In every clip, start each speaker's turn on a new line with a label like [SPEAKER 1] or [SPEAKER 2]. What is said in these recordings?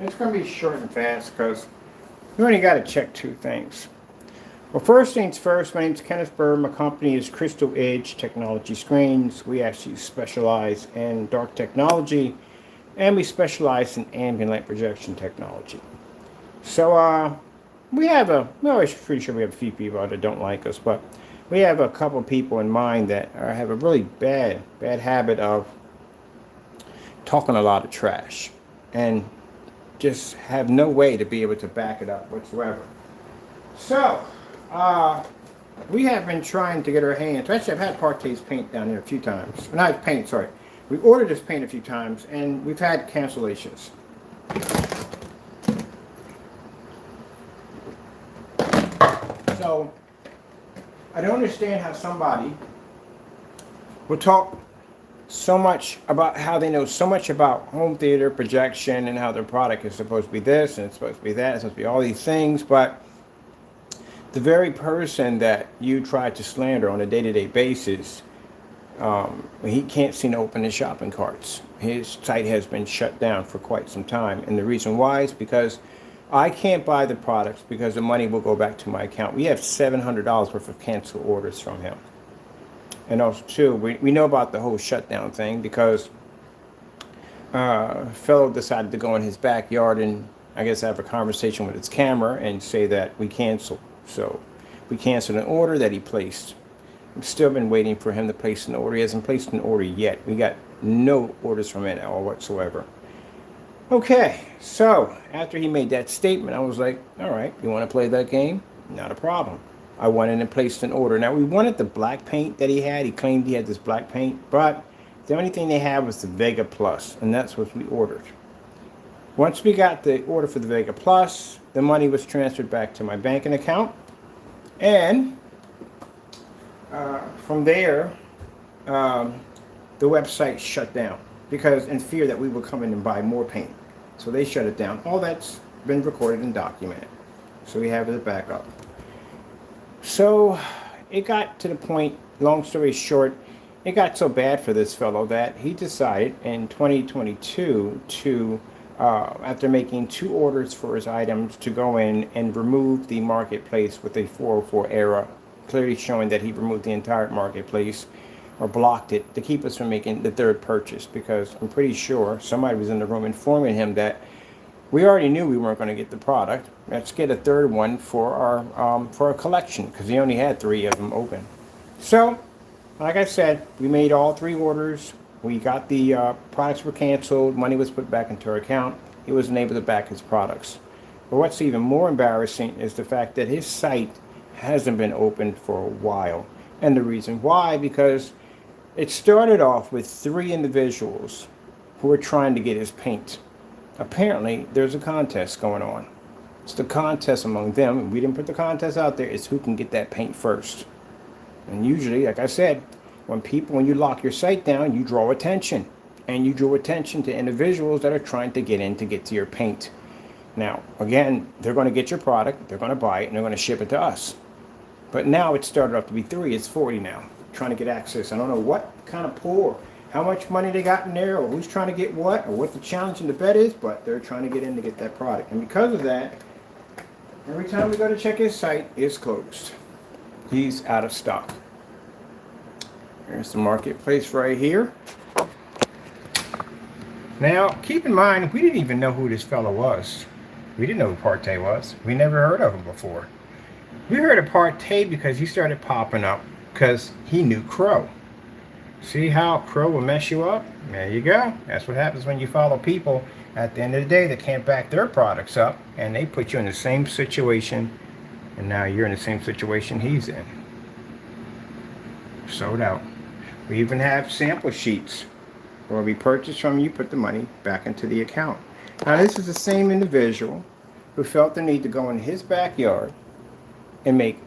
[SPEAKER 1] It's going to be short and fast because we only got to check two things. Well, first things first, my name is Kenneth Burr. My company is Crystal Edge Technology Screens. We actually specialize in dark technology, and we specialize in ambient light projection technology. So we're always pretty sure we have a few people that don't like us, but we have a couple of people in mind that have a really bad habit of talking a lot of trash and just have no way to be able to back it up whatsoever. So we have been trying to get our hands. Actually, I've had Partay's paint down here a few times. Not paint, sorry. We ordered this paint a few times, and we've had cancellations. So I don't understand how somebody will talk so much about how they know so much about home theater projection and how their product is supposed to be this and it's supposed to be that, it's supposed to be all these things, but the very person that you try to slander on a day-to-day basis, he can't seem to open his shopping carts. His site has been shut down for quite some time, and the reason why is because I can't buy the products because the money will go back to my account. We have $700 worth of canceled orders from him. And also, too, we know about the whole shutdown thing because a fellow decided to go in his backyard and I guess have a conversation with his camera and say that we canceled. So we canceled an order that he placed. We've still been waiting for him to place an order. He hasn't placed an order yet. We got no orders from him at all whatsoever. Okay, so after he made that statement, I was like, all right, you want to play that game? Not a problem. I went in and placed an order. Now, we wanted the black paint that he had. He claimed he had this black paint, but the only thing they had was the Vega Plus, and that's what we ordered. Once we got the order for the Vega Plus, the money was transferred back to my banking account, and from there, the website shut down because in fear that we would come in and buy more paint. So they shut it down. All that's been recorded and documented. So we have it as a backup. So it got to the point, long story short, it got so bad for this fellow that he decided in 2022 to, after making 2 orders for his items, to go in and remove the marketplace with a 404 error, clearly showing that he removed the entire marketplace or blocked it to keep us from making the 3rd purchase, because I'm pretty sure somebody was in the room informing him that we already knew we weren't going to get the product. Let's get a 3rd one for our collection, because he only had 3 of them open. So, like I said, we made all 3 orders. We got the products were canceled. Money was put back into our account. He wasn't able to back his products. But what's even more embarrassing is the fact that his site hasn't been opened for a while. And the reason why, because it started off with 3 individuals who were trying to get his paint. Apparently, there's a contest going on. It's the contest among them. We didn't put the contest out there. It's who can get that paint first. And usually, like I said, when you lock your site down, you draw attention. And you draw attention to individuals that are trying to get in to get to your paint. Now, again, they're going to get your product, they're going to buy it, and they're going to ship it to us. But now it started off to be 3, it's 40 now, trying to get access. I don't know what kind of pull, how much money they got in there, or who's trying to get what, or what the challenge in the bet is, but they're trying to get in to get that product. And because of that, every time we go to check his site, it's closed. He's out of stock. There's the marketplace right here. Now, keep in mind, we didn't even know who this fellow was. We didn't know who Partay was. We never heard of him before. We heard of Partay because he started popping up because he knew Crow. See how Crow will mess you up? There you go. That's what happens when you follow people at the end of the day that can't back their products up, and they put you in the same situation, and now you're in the same situation he's in. Sold out. We even have sample sheets where we purchase from you, put the money back into the account. Now this is the same individual who felt the need to go in his backyard and make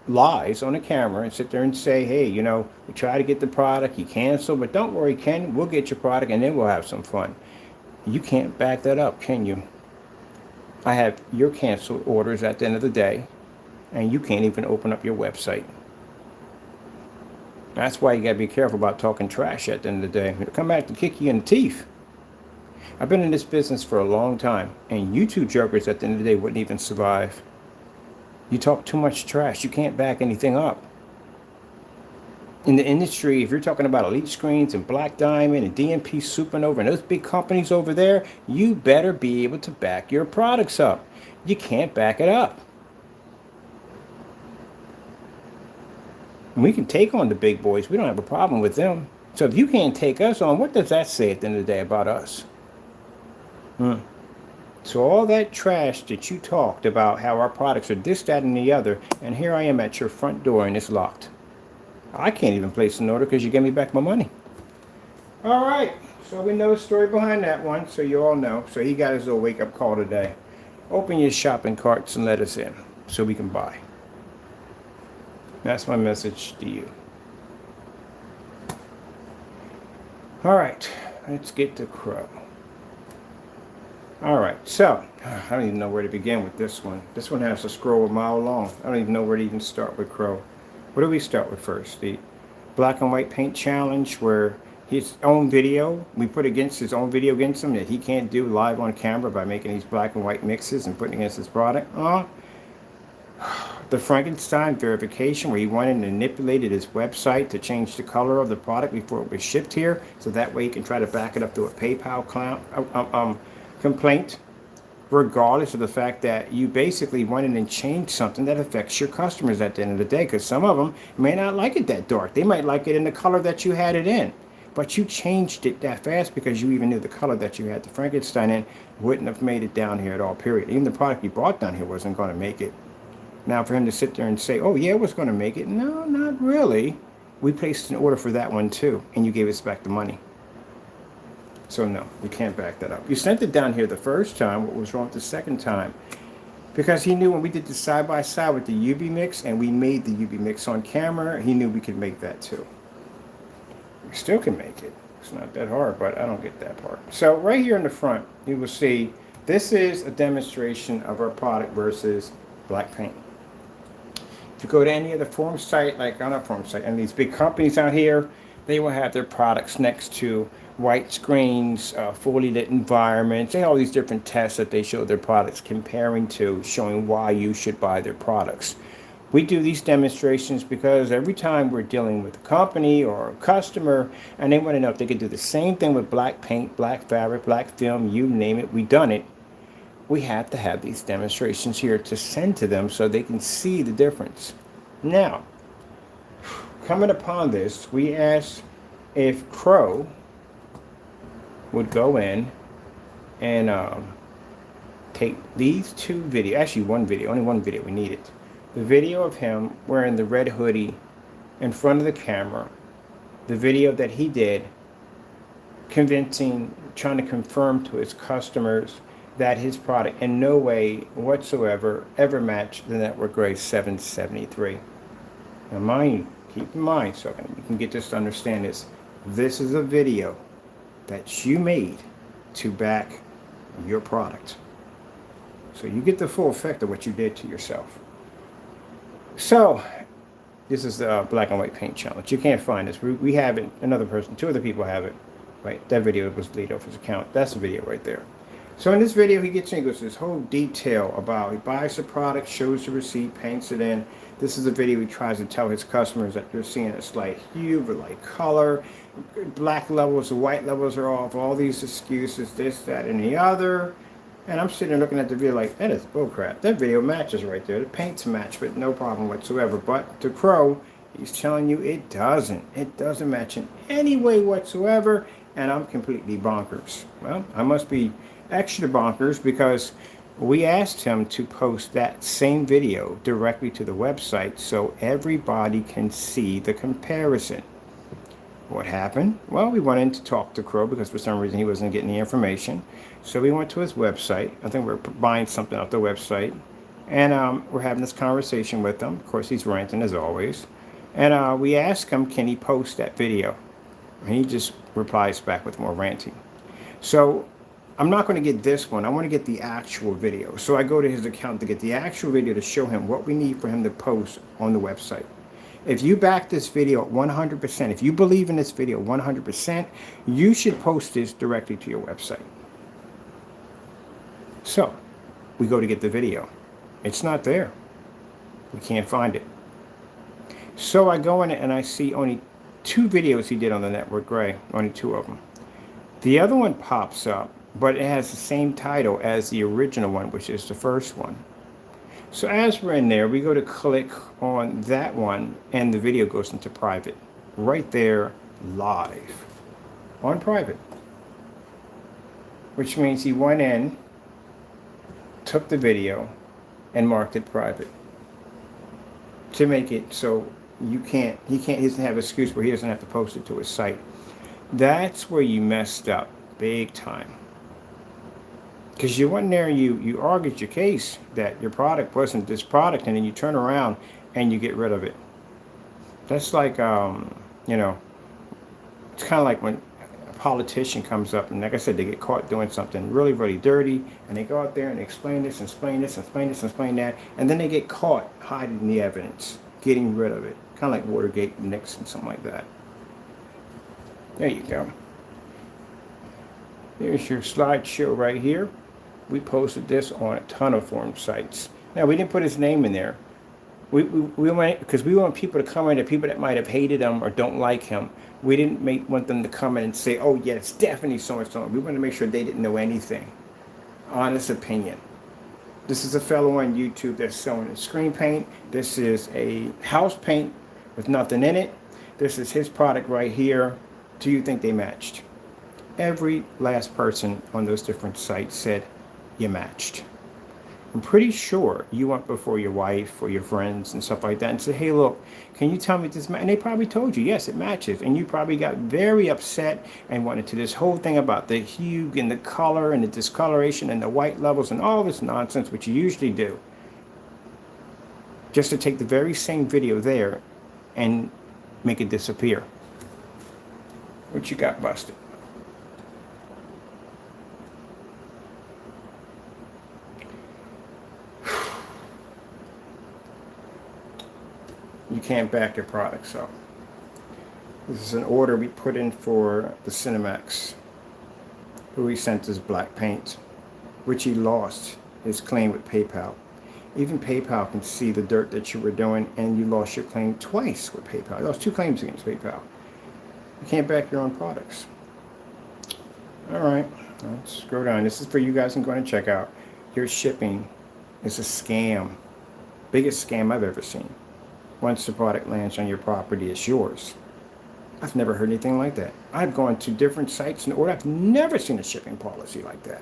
[SPEAKER 1] lies on a camera and sit there and say, hey, you know, we try to get the product, you cancel, but don't worry, Ken, we'll get your product and then we'll have some fun. You can't back that up, can you? I have your canceled orders at the end of the day, and you can't even open up your website. That's why you gotta be careful about talking trash at the end of the day. It'll come back to kick you in the teeth. I've been in this business for a long time, and you two jokers at the end of the day wouldn't even survive. You talk too much trash. You can't back anything up. In the industry, if you're talking about Elite Screens and Black Diamond and DMP Supernova and those big companies over there, you better be able to back your products up. You can't back it up. We can take on the big boys. We don't have a problem with them. So if you can't take us on, what does that say at the end of the day about us? So all that trash that you talked about, how our products are this, that, and the other, and here I am at your front door and it's locked. I can't even place an order because you gave me back my money. All right, so we know the story behind that one, so you all know. So he got his little wake-up call today. Open your shopping carts and let us in so we can buy. That's my message to you. All right, let's get to Crow. All right, so I don't even know where to begin with this one. This one has to scroll a mile long. I don't even know where to even start with Crow. What do we start with first? The black and white paint challenge, where his own video, we put against his own video against him that he can't do live on camera by making these black and white mixes and putting against his product. The Frankenstein verification, where he went and manipulated his website to change the color of the product before it was shipped here, so that way he can try to back it up through a PayPal complaint, regardless of the fact that you basically went in and changed something that affects your customers at the end of the day, because some of them may not like it that dark. They might like it in the color that you had it in, but you changed it that fast because you even knew the color that you had the Frankenstein in wouldn't have made it down here at all, period. Even the product you brought down here wasn't going to make it. Now for him to sit there and say, oh yeah, it was going to make it. No, not really. We placed an order for that one too, and you gave us back the money. So no, you can't back that up. You sent it down here the first time. What was wrong the second time? Because he knew when we did the side-by-side with the UV mix and we made the UV mix on camera, he knew we could make that too. We still can make it. It's not that hard, but I don't get that part. So right here in the front, you will see this is a demonstration of our product versus black paint. If you go to any other forum site, like on a forum site, and these big companies out here, they will have their products next to white screens, fully lit environments, and all these different tests that they show their products comparing to, showing why you should buy their products. We do these demonstrations because every time we're dealing with a company or a customer and they want to know if they could do the same thing with black paint, black fabric, black film, you name it, we've done it. We have to have these demonstrations here to send to them so they can see the difference. Now, coming upon this, we asked if Crow would go in and take these two videos, actually one video, only one video we needed. The video of him wearing the red hoodie in front of the camera, the video that he did convincing, trying to confirm to his customers that his product in no way whatsoever ever matched the network Gray 773. Now mind you, keep in mind, so you can get this to understand this. This is a video that you made to back your product. So you get the full effect of what you did to yourself. So this is the black and white paint challenge. You can't find this. We have it. Another person, two other people have it. Right, that video was deleted off his account. That's the video right there. So in this video, he gets in, goes this whole detail about he buys the product, shows the receipt, paints it in. This is a video he tries to tell his customers that they're seeing a slight hue, or light color, black levels, the white levels are off, all these excuses, this, that, and the other. And I'm sitting there looking at the video like, that is bullcrap. That video matches right there. The paints match, but no problem whatsoever. But to Crow, he's telling you it doesn't. It doesn't match in any way whatsoever, and I'm completely bonkers. Well, I must be extra bonkers because we asked him to post that same video directly to the website so everybody can see the comparison. What happened? Well, we went in to talk to Crow because for some reason he wasn't getting the information. So we went to his website. I think we're buying something off the website. And we're having this conversation with him. Of course, he's ranting as always. And we asked him, can he post that video? And he just replies back with more ranting. So I'm not going to get this one. I want to get the actual video. So I go to his account to get the actual video to show him what we need for him to post on the website. If you back this video 100%, if you believe in this video 100%, you should post this directly to your website. So we go to get the video. It's not there. We can't find it. So I go in and I see only 2 videos he did on the Network Gray, only 2 of them. The other one pops up, but it has the same title as the original one, which is the first one. So as we're in there, we go to click on that one and the video goes into private. Right there, live, on private. Which means he went in, took the video, and marked it private. To make it so he doesn't have an excuse where he doesn't have to post it to his site. That's where you messed up big time. Because you went in there and you argued your case that your product wasn't this product, and then you turn around and you get rid of it. That's like, you know, it's kind of like when a politician comes up and, like I said, they get caught doing something really, really dirty, and they go out there and explain this, explain this, explain this, explain that, and then they get caught hiding the evidence, getting rid of it. Kind of like Watergate, Nixon, something like that. There you go. Here's your slideshow right here. We posted this on a ton of forum sites. Now, we didn't put his name in there. We went, because we want people to come in, the people that might have hated him or don't like him. We didn't want them to come in and say, oh, yeah, it's definitely so-and-so. We wanted to make sure they didn't know anything. Honest opinion. This is a fellow on YouTube that's selling a screen paint. This is a house paint with nothing in it. This is his product right here. Do you think they matched? Every last person on those different sites said you matched. I'm pretty sure you went before your wife or your friends and stuff like that and said, hey, look, can you tell me this? And they probably told you, yes, it matches. And you probably got very upset and went into this whole thing about the hue and the color and the discoloration and the white levels and all this nonsense, which you usually do. Just to take the very same video there and make it disappear. What you got busted? You can't back your products up. This is an order we put in for the Cinemax, who he sent us black paint, which he lost his claim with PayPal. Even PayPal can see the dirt that you were doing, and you lost your claim twice with PayPal. You lost 2 claims against PayPal. You can't back your own products. All right, let's scroll down. This is for you guys I'm going to check out. Your shipping is a scam. Biggest scam I've ever seen. Once the product lands on your property, it's yours. I've never heard anything like that. I've gone to different sites and ordered. I've never seen a shipping policy like that.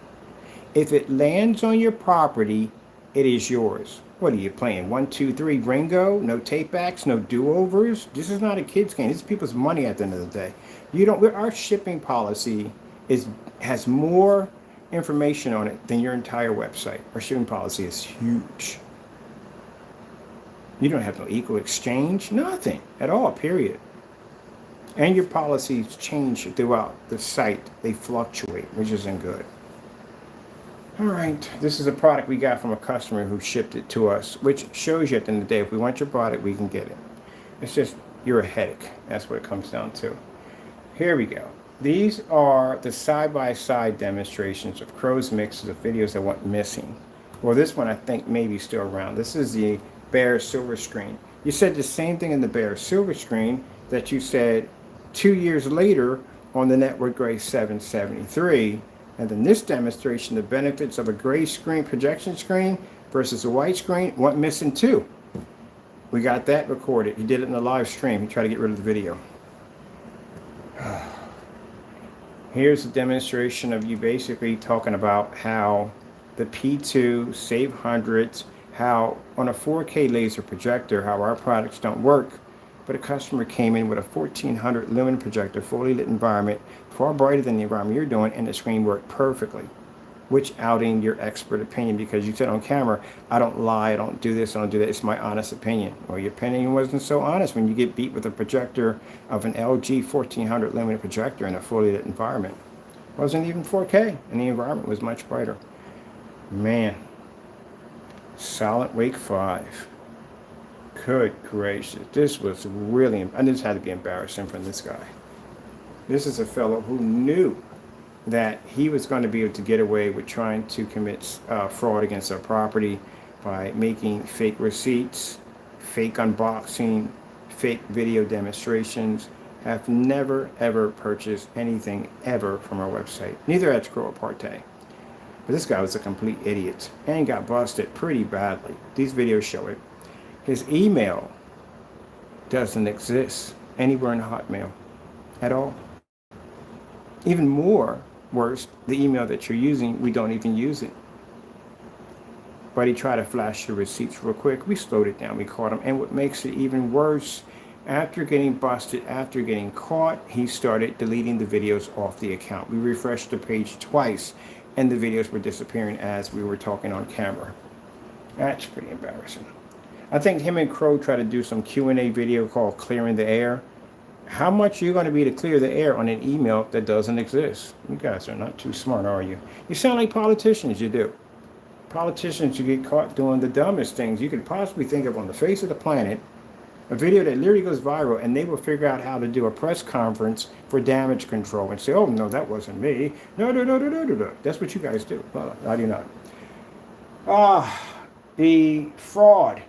[SPEAKER 1] If it lands on your property, it is yours. What are you playing? 1, 2, 3 Ringo? No tape backs, no do-overs? This is not a kid's game. This is people's money at the end of the day. Our shipping policy has more information on it than your entire website. Our shipping policy is huge. You don't have no equal exchange, nothing at all, period. And your policies change throughout the site. They fluctuate, which isn't good. All right, this is a product we got from a customer who shipped it to us, which shows you at the end of the day, if we want your product, we can get it. It's just, you're a headache. That's what it comes down to. Here we go. These are the side-by-side demonstrations of Crow's mixes of videos that went missing. Well, this one I think may be still around. This is the Bear silver screen. You said the same thing in the Bear silver screen that you said 2 years later on the Network Gray 773. And then this demonstration, the benefits of a gray screen, projection screen versus a white screen, went missing too. We got that recorded. He did it in a live stream. He tried to get rid of the video. Here's a demonstration of you basically talking about how the P2 save hundreds, how on a 4K laser projector, how our products don't work, but a customer came in with a 1400 lumen projector, fully lit environment, far brighter than the environment you're doing, and the screen worked perfectly. Which outing your expert opinion, because you said on camera, I don't lie, I don't do this, I don't do that, it's my honest opinion. Well, your opinion wasn't so honest when you get beat with a projector of an LG 1400 lumen projector in a fully lit environment. It wasn't even 4K, and the environment was much brighter. Man. Silent Wake 5. Good gracious. This was really, and this had to be embarrassing for this guy. This is a fellow who knew that he was going to be able to get away with trying to commit fraud against our property by making fake receipts, fake unboxing, fake video demonstrations. Have never ever purchased anything ever from our website. Neither had Crow or Partay. But this guy was a complete idiot and got busted pretty badly. These videos show it. His email doesn't exist anywhere in Hotmail at all. Even more worse, the email that you're using, we don't even use it. But he tried to flash the receipts real quick. We slowed it down. We caught him. And what makes it even worse, after getting busted, after getting caught, he started deleting the videos off the account. We refreshed the page twice, and the videos were disappearing as we were talking on camera. That's pretty embarrassing. I think him and Crow tried to do some Q&A video called Clearing the Air. How much are you going to be to clear the air on an email that doesn't exist? You guys are not too smart, are you? You sound like politicians, you do. Politicians, you get caught doing the dumbest things you could possibly think of on the face of the planet. A video that literally goes viral, and they will figure out how to do a press conference for damage control and say, oh, no, that wasn't me. No. That's what you guys do. Well, I do not. The fraud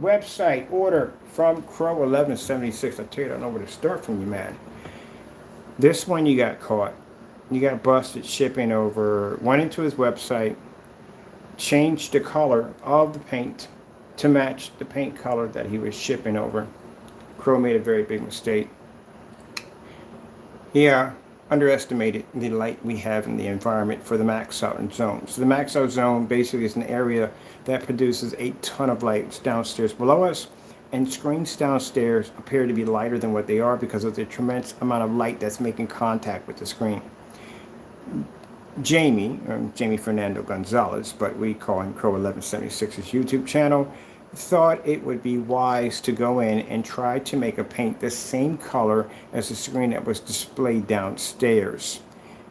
[SPEAKER 1] website order from CROW1176. I tell you, I don't know where to start from you, man. This one you got caught. You got busted shipping over, went into his website, changed the color of the paint to match the paint color that he was shipping over. Crow made a very big mistake. He underestimated the light we have in the environment for the max out zone. So the max out zone basically is an area that produces a ton of lights downstairs below us, and screens downstairs appear to be lighter than what they are because of the tremendous amount of light that's making contact with the screen. Jamie Fernando Gonzalez, but we call him CROW1176's YouTube channel, thought it would be wise to go in and try to make a paint the same color as the screen that was displayed downstairs.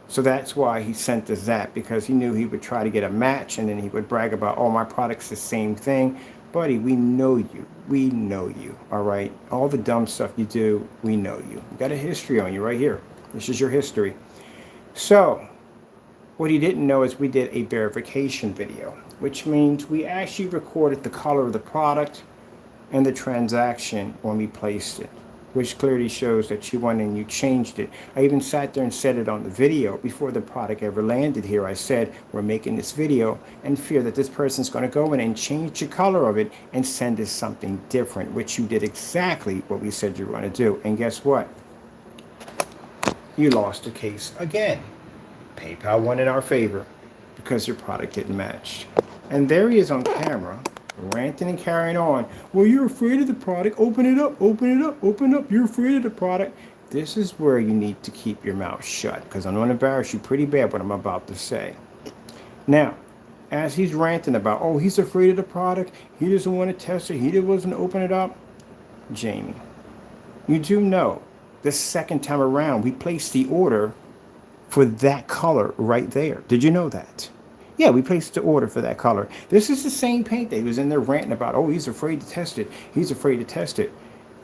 [SPEAKER 1] So that's why he sent us that, because he knew he would try to get a match and then he would brag about, oh, my product's the same thing. Buddy, we know you. We know you, all right? All the dumb stuff you do, we know you. You got a history on you right here. This is your history. So what he didn't know is we did a verification video, which means we actually recorded the color of the product and the transaction when we placed it, which clearly shows that you went and you changed it. I even sat there and said it on the video before the product ever landed here. I said, we're making this video in fear that this person's going to go in and change the color of it and send us something different, which you did exactly what we said you were going to do. And guess what? You lost the case again. PayPal won in our favor because your product didn't match. And there he is on camera, ranting and carrying on. Well, you're afraid of the product. Open it up, open it up, open it up. You're afraid of the product. This is where you need to keep your mouth shut, because I'm going to embarrass you pretty bad what I'm about to say. Now, as he's ranting about, oh, he's afraid of the product, he doesn't want to test it, he doesn't open it up. Jamie, you do know the second time around we placed the order for that color right there. Did you know that? Yeah, we placed the order for that color. This is the same paint that he was in there ranting about. Oh, he's afraid to test it. He's afraid to test it.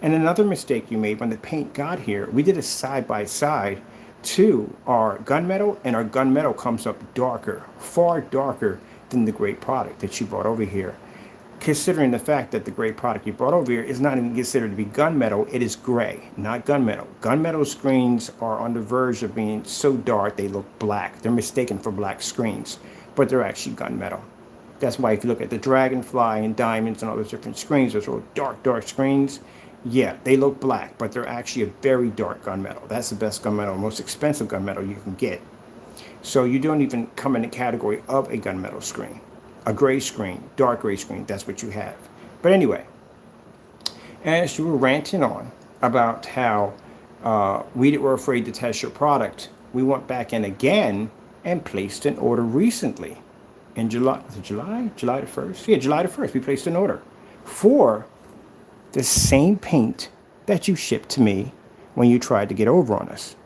[SPEAKER 1] And another mistake you made when the paint got here, we did a side-by-side to our gunmetal, and our gunmetal comes up darker, far darker than the great product that you brought over here. Considering the fact that the great product you brought over here is not even considered to be gunmetal, it is gray, not gunmetal. Gunmetal screens are on the verge of being so dark they look black. They're mistaken for black screens, but they're actually gunmetal. That's why if you look at the Dragonfly and Diamonds and all those different screens, those are dark screens, yeah, they look black, but they're actually a very dark gunmetal. That's the best gunmetal, most expensive gunmetal you can get. So you don't even come in the category of a gunmetal screen. A gray screen, dark gray screen, that's what you have. But anyway, as you were ranting on about how we were afraid to test your product, we went back in again and placed an order recently. In July, was it July? July the 1st? Yeah, July the 1st, we placed an order for the same paint that you shipped to me when you tried to get over on us.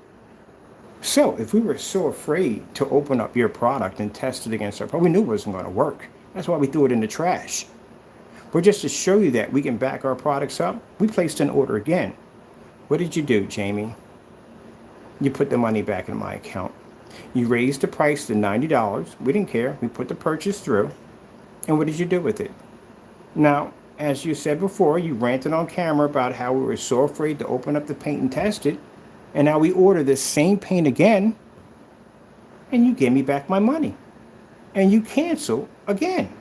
[SPEAKER 1] So if we were so afraid to open up your product and test it against our product, we knew it wasn't going to work. That's why we threw it in the trash. But just to show you that we can back our products up, we placed an order again. What did you do, Jamie? You put the money back in my account. You raised the price to $90. We didn't care. We put the purchase through. And what did you do with it? Now, as you said before, you ranted on camera about how we were so afraid to open up the paint and test it. And now we order this same paint again, and you gave me back my money. And you cancel again.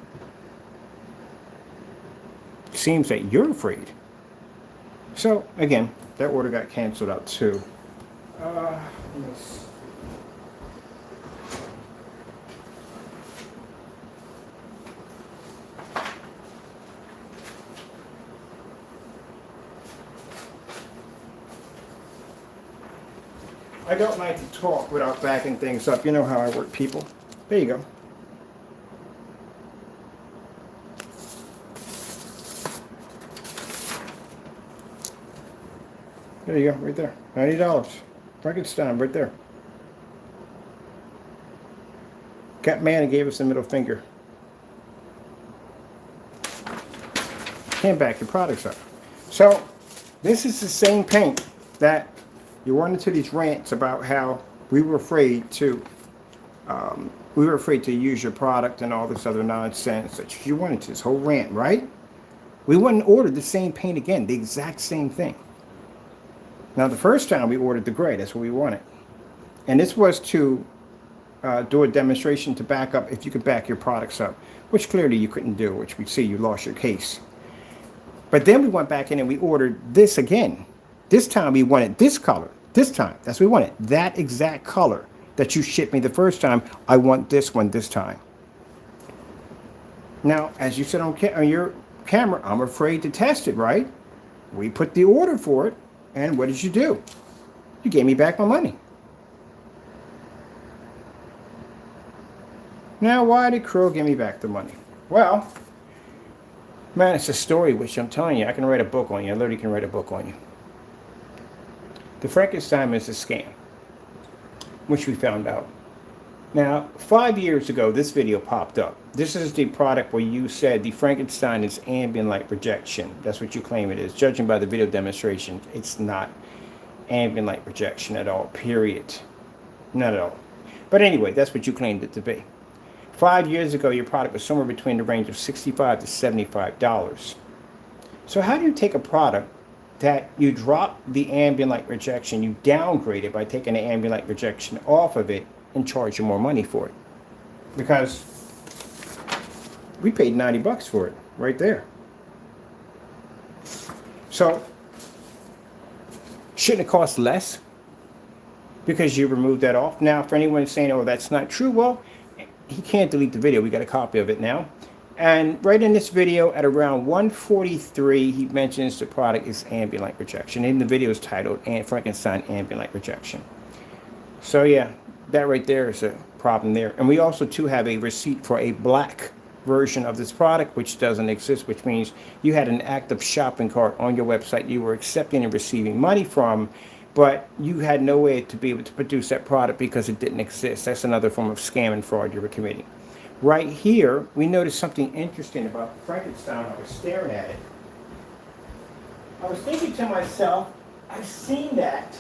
[SPEAKER 1] Seems that you're afraid. So, again, that order got canceled out too. Let me see. I don't like to talk without backing things up. You know how I work, people. There you go. There you go, right there. $90. Frankenstein, right there. Got man and gave us the middle finger. Can't back your products up. So, this is the same paint that you went into these rants about how we were afraid to use your product and all this other nonsense that you went into this whole rant, right? We went and ordered the same paint again, the exact same thing. Now, the first time we ordered the gray, that's what we wanted. And this was to do a demonstration to back up if you could back your products up, which clearly you couldn't do, which we see you lost your case. But then we went back in and we ordered this again. This time we wanted this color. This time, that's what we wanted. That exact color that you shipped me the first time, I want this one this time. Now, as you said on your camera, I'm afraid to test it, right? We put the order for it, and what did you do? You gave me back my money. Now, why did Crow give me back the money? Well, man, it's a story which I'm telling you, I can write a book on you. I literally can write a book on you. The Frankenstein is a scam, which we found out. Now, 5 years ago, this video popped up. This is the product where you said the Frankenstein is ambient light projection. That's what you claim it is. Judging by the video demonstration, it's not ambient light projection at all, period. Not at all. But anyway, that's what you claimed it to be. 5 years ago, your product was somewhere between the range of $65 to $75. So how do you take a product that you drop the ambient light projection, you downgrade it by taking the ambient light projection off of it and charge you more money for it? Because we paid $90 for it right there. So shouldn't it cost less because you removed that off? Now, for anyone saying, oh, that's not true, well, he can't delete the video. We got a copy of it now. And right in this video at around 1:43, he mentions the product is ambient light projection. And the video is titled Frankenstein Ambient Light Projection. So yeah, that right there is a problem there. And we also too have a receipt for a black version of this product, which doesn't exist, which means you had an active shopping cart on your website you were accepting and receiving money from, but you had no way to be able to produce that product because it didn't exist. That's another form of scam and fraud you were committing. Right here, we noticed something interesting about Frankenstein. I was staring at it. I was thinking to myself, I've seen that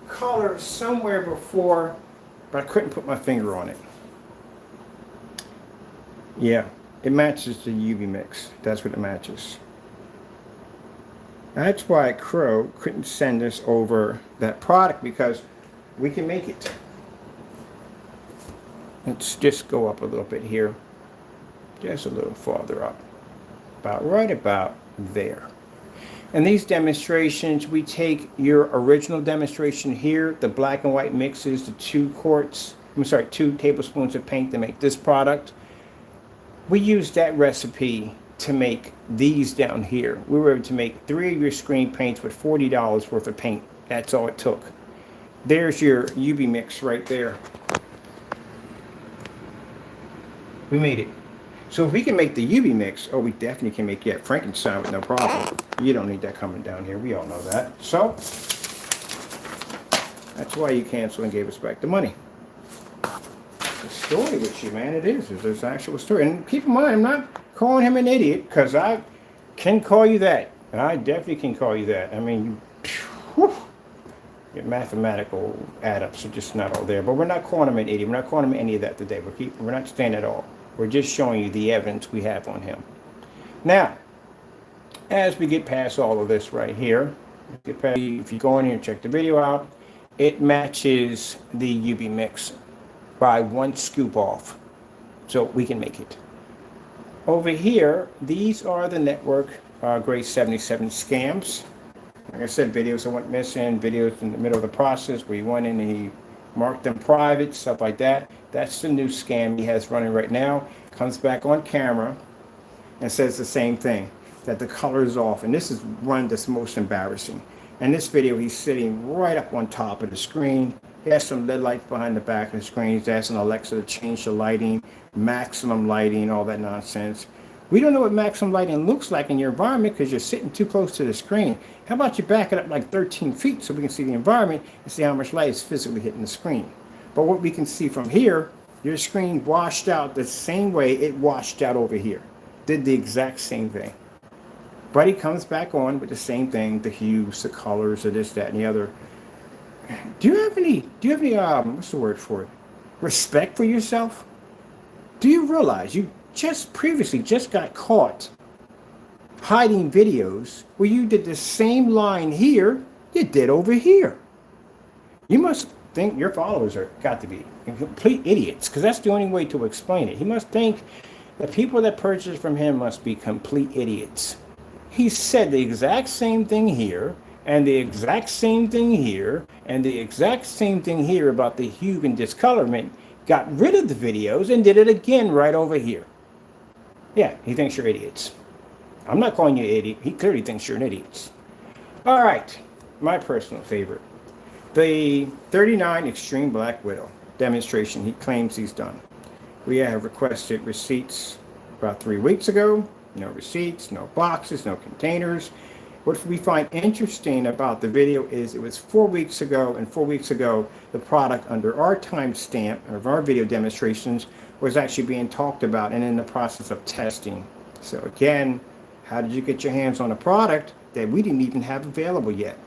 [SPEAKER 1] color somewhere before, but I couldn't put my finger on it. Yeah, it matches the UV mix. That's what it matches. That's why Crow couldn't send us over that product, because we can make it. Let's just go up a little bit here. Just a little farther up. Right about there. In these demonstrations, we take your original demonstration here, the black and white mixes, the 2 tablespoons of paint to make this product. We used that recipe to make these down here. We were able to make 3 of your screen paints with $40 worth of paint. That's all it took. There's your UV mix right there. We made it. So if we can make the UV mix, oh, we definitely can make Frankenstein with no problem. You don't need that coming down here. We all know that. So that's why you canceled and gave us back the money. The story with you, man, it is. There's an actual story. And keep in mind, I'm not calling him an idiot, because I can call you that. I definitely can call you that. I mean, whew, Your mathematical add-ups are just not all there. But we're not calling him an idiot. We're not calling him any of that today. We're not saying at all. We're just showing you the evidence we have on him. Now, as we get past all of this right here, if you go in here and check the video out, it matches the UV mix by 1 scoop off. So we can make it. Over here, these are the network Gray 77 scams. Like I said, videos that went missing, videos in the middle of the process where he went in and he marked them private, stuff like that. That's the new scam he has running right now. Comes back on camera and says the same thing, that the color is off. And this is one that's most embarrassing. In this video, he's sitting right up on top of the screen. He has some LED lights behind the back of the screen. He's asking Alexa to change the lighting, maximum lighting, all that nonsense. We don't know what maximum lighting looks like in your environment because you're sitting too close to the screen. How about you back it up like 13 feet so we can see the environment and see how much light is physically hitting the screen. But what we can see from here, your screen washed out the same way it washed out over here. Did the exact same thing. But he comes back on with the same thing, the hues, the colors, or this, that, and the other. Do you have any, what's the word for it? Respect for yourself? Do you realize you just previously got caught hiding videos where you did the same line here you did over here? You must think your followers are got to be complete idiots, because that's the only way to explain it. He must think the people that purchase from him must be complete idiots. He said the exact same thing here, and the exact same thing here, and the exact same thing here about the hue and discolorment, got rid of the videos and did it again right over here. Yeah, he thinks you're idiots. I'm not calling you an idiot. He clearly thinks you're an idiot. All right, my personal favorite. The 39 Extreme Black Widow demonstration he claims he's done. We have requested receipts about 3 weeks ago. No receipts, no boxes, no containers. What we find interesting about the video is it was 4 weeks ago, and 4 weeks ago, the product under our timestamp of our video demonstrations was actually being talked about and in the process of testing. So again, how did you get your hands on a product that we didn't even have available yet?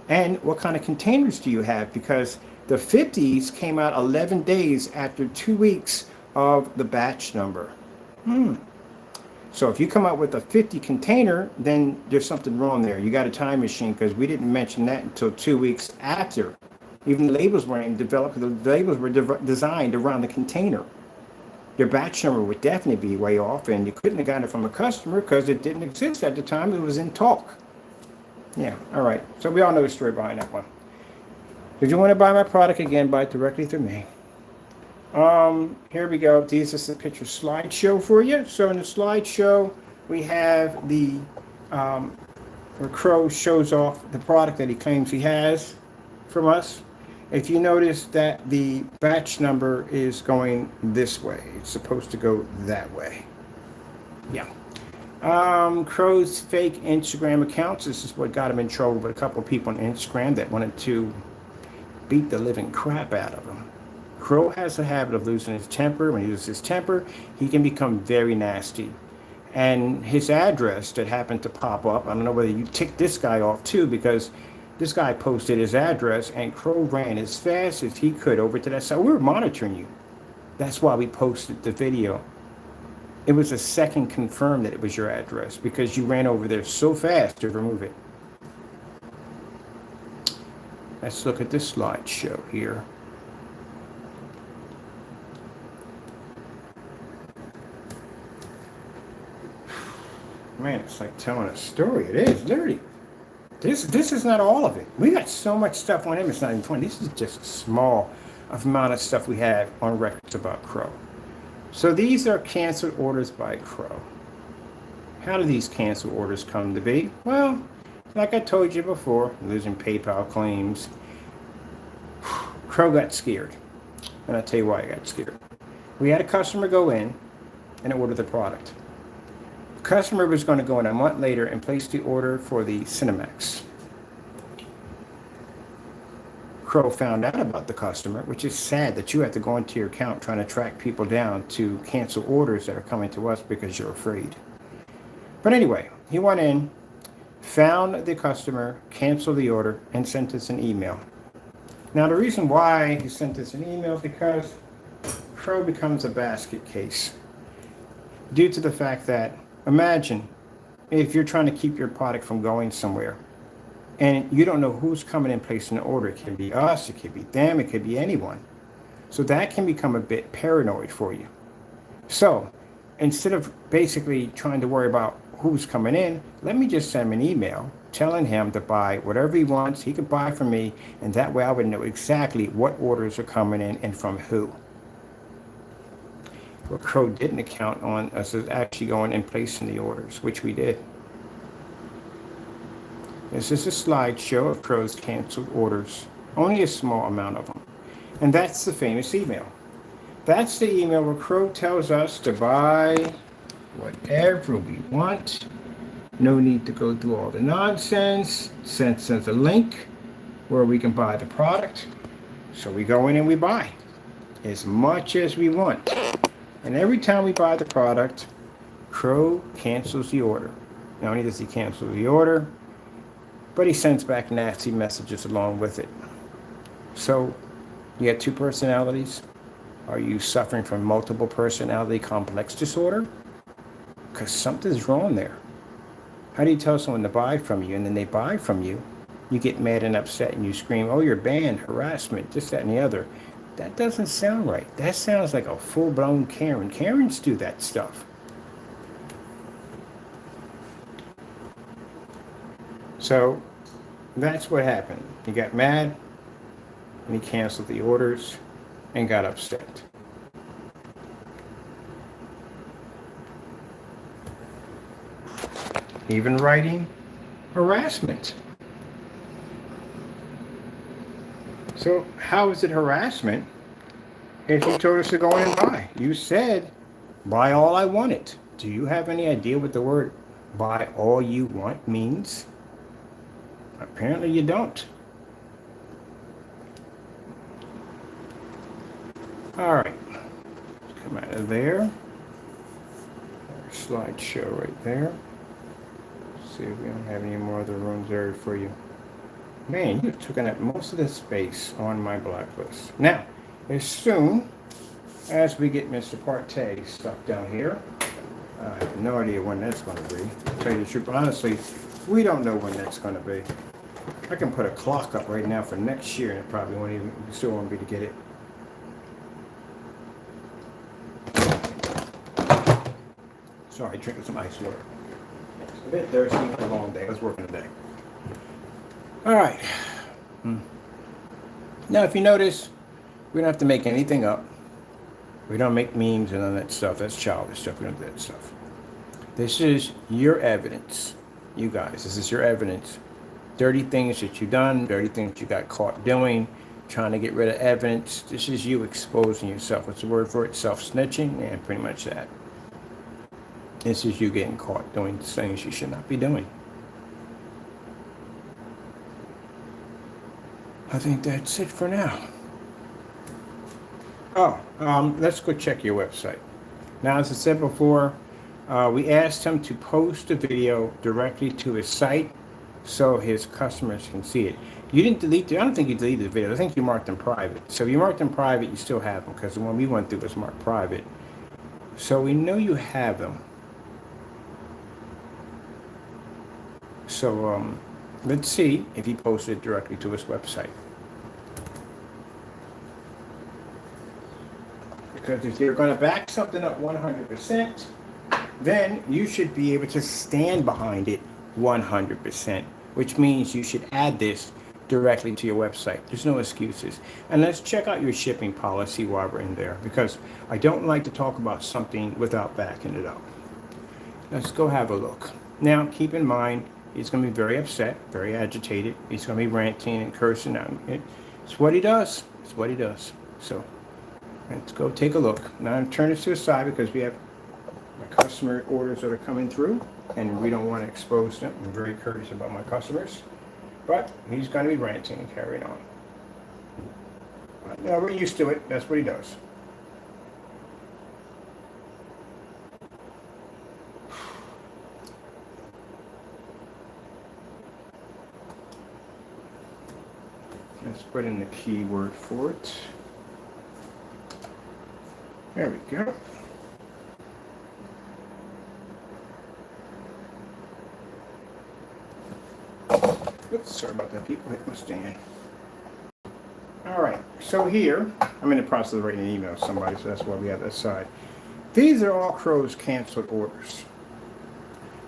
[SPEAKER 1] And what kind of containers do you have? Because the 50s came out 11 days after 2 weeks of the batch number. So if you come out with a 50 container, then there's something wrong there. You got a time machine, because we didn't mention that until 2 weeks after. Even the labels weren't developed. The labels were designed around the container. Your batch number would definitely be way off, and you couldn't have gotten it from a customer because it didn't exist at the time. It was in talk. Yeah, all right. So we all know the story behind that one. If you want to buy my product, again, buy it directly through me. Here we go. This is a picture slideshow for you. So in the slideshow, we have the where Crow shows off the product that he claims he has from us. If you notice that the batch number is going this way, it's supposed to go that way. Yeah. Crow's fake Instagram accounts. This is what got him in trouble with a couple of people on Instagram that wanted to beat the living crap out of him. Crow has a habit of losing his temper. When he loses his temper, he can become very nasty. And his address that happened to pop up, I don't know whether you ticked this guy off too, because this guy posted his address and Crow ran as fast as he could over to that side. We were monitoring you. That's why we posted the video. It was a second confirmed that it was your address because you ran over there so fast to remove it. Let's look at this slideshow here. Man, it's like telling a story. It is, literally. This is not all of it. We got so much stuff on him, it's not even funny. This is just a small amount of stuff we have on records about Crow. So these are canceled orders by Crow. How do these canceled orders come to be? Well, like I told you before, losing PayPal claims, Crow got scared. And I'll tell you why I got scared. We had a customer go in and order the product. The customer was going to go in a month later and place the order for the Cinemax. Crow found out about the customer, which is sad that you have to go into your account trying to track people down to cancel orders that are coming to us because you're afraid. But anyway, he went in, found the customer, canceled the order, and sent us an email. Now, the reason why he sent us an email, because Crow becomes a basket case due to the fact that, imagine if you're trying to keep your product from going somewhere and you don't know who's coming in placing an order. It can be us, it could be them, it could be anyone. So that can become a bit paranoid for you. So instead of basically trying to worry about who's coming in, let me just send him an email telling him to buy whatever he wants. He could buy from me, and that way I would know exactly what orders are coming in and from who. What Crow didn't account on us is actually going and placing the orders, which we did. This is a slideshow of Crow's canceled orders, only a small amount of them. And that's the famous email. That's the email where Crow tells us to buy whatever we want. No need to go through all the nonsense. Sends us a link where we can buy the product. So we go in and we buy as much as we want. And every time we buy the product, Crow cancels the order. Not only does he cancel the order, but he sends back nasty messages along with it. So you got two personalities. Are you suffering from multiple personality complex disorder? Because something's wrong there. How do you tell someone to buy from you and then they buy from you? You get mad and upset and you scream, oh, you're banned, harassment, this, that, and the other. That doesn't sound right. That sounds like a full-blown Karen. Karens do that stuff. So that's what happened. He got mad and he canceled the orders and got upset. Even writing harassment. So how is it harassment if you told us to go in and buy? You said, buy all I wanted. Do you have any idea what the word buy all you want means? Apparently you don't. All right, come out of there. Slideshow right there. See if we don't have any more other rooms there for you. Man, you've taken up most of the space on my blacklist. Now, as soon as we get Mr. Partay stuff down here, I have no idea when that's going to be. To tell you the truth, honestly, we don't know when that's going to be. I can put a clock up right now for next year, and it probably won't even, still won't be to get it. Sorry, drinking some ice water. It's a bit thirsty for a long day. I was working today. All right. Now, if you notice, we don't have to make anything up. We don't make memes and all that stuff. That's childish stuff. We don't do that stuff. This is your evidence, you guys. This is your evidence. Dirty things that you've done, dirty things you got caught doing, trying to get rid of evidence. This is you exposing yourself. What's the word for it? Self-snitching? And pretty much that. This is you getting caught doing things you should not be doing. I think that's it for now. Oh, let's go check your website. Now, as I said before, we asked him to post the video directly to his site so his customers can see it. You didn't delete it. I don't think you deleted the video. I think you marked them private. So if you marked them private, you still have them, because the one we went through was marked private. So we know you have them. So let's see if he posted it directly to his website. Because if you're going to back something up 100%, then you should be able to stand behind it 100%, which means you should add this directly to your website. There's no excuses. And let's check out your shipping policy while we're in there, because I don't like to talk about something without backing it up. Let's go have a look. Now, keep in mind, he's going to be very upset, very agitated. He's going to be ranting and cursing out. It's what he does. It's what he does. So let's go take a look. Now, I'm turning this to the side because we have my customer orders that are coming through, and we don't want to expose them. I'm very courteous about my customers. But he's going to be ranting and carrying on. Now, we're used to it. That's what he does. Let's put in the keyword for it. There we go. Oops, sorry about that, people. Hit my stand. All right, so here, I'm in the process of writing an email to somebody, so that's why we have that side. These are all Crow's canceled orders.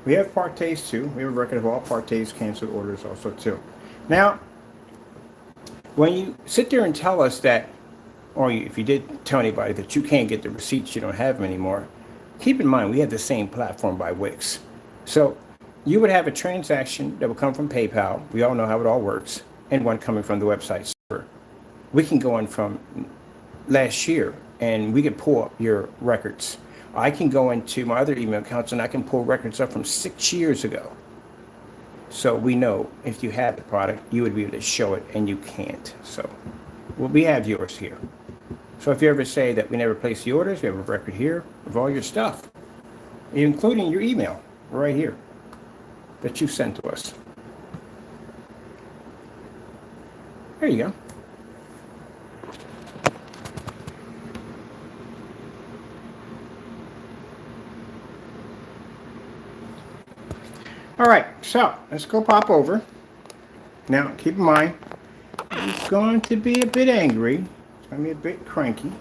[SPEAKER 1] We have Partay's too. We have a record of all Partay's canceled orders also too. Now, when you sit there and tell us that, or if you did tell anybody that you can't get the receipts, you don't have them anymore, keep in mind we have the same platform by Wix. So you would have a transaction that would come from PayPal. We all know how it all works, and one coming from the website server. We can go in from last year and we can pull up your records. I can go into my other email accounts and I can pull records up from 6 years ago. So we know if you had the product, you would be able to show it, and you can't. So we have yours here. So if you ever say that we never place the orders, we have a record here of all your stuff, including your email right here that you sent to us. There you go. All right, so let's go pop over. Now, keep in mind, it's going to be a bit angry. It's going to be a bit cranky.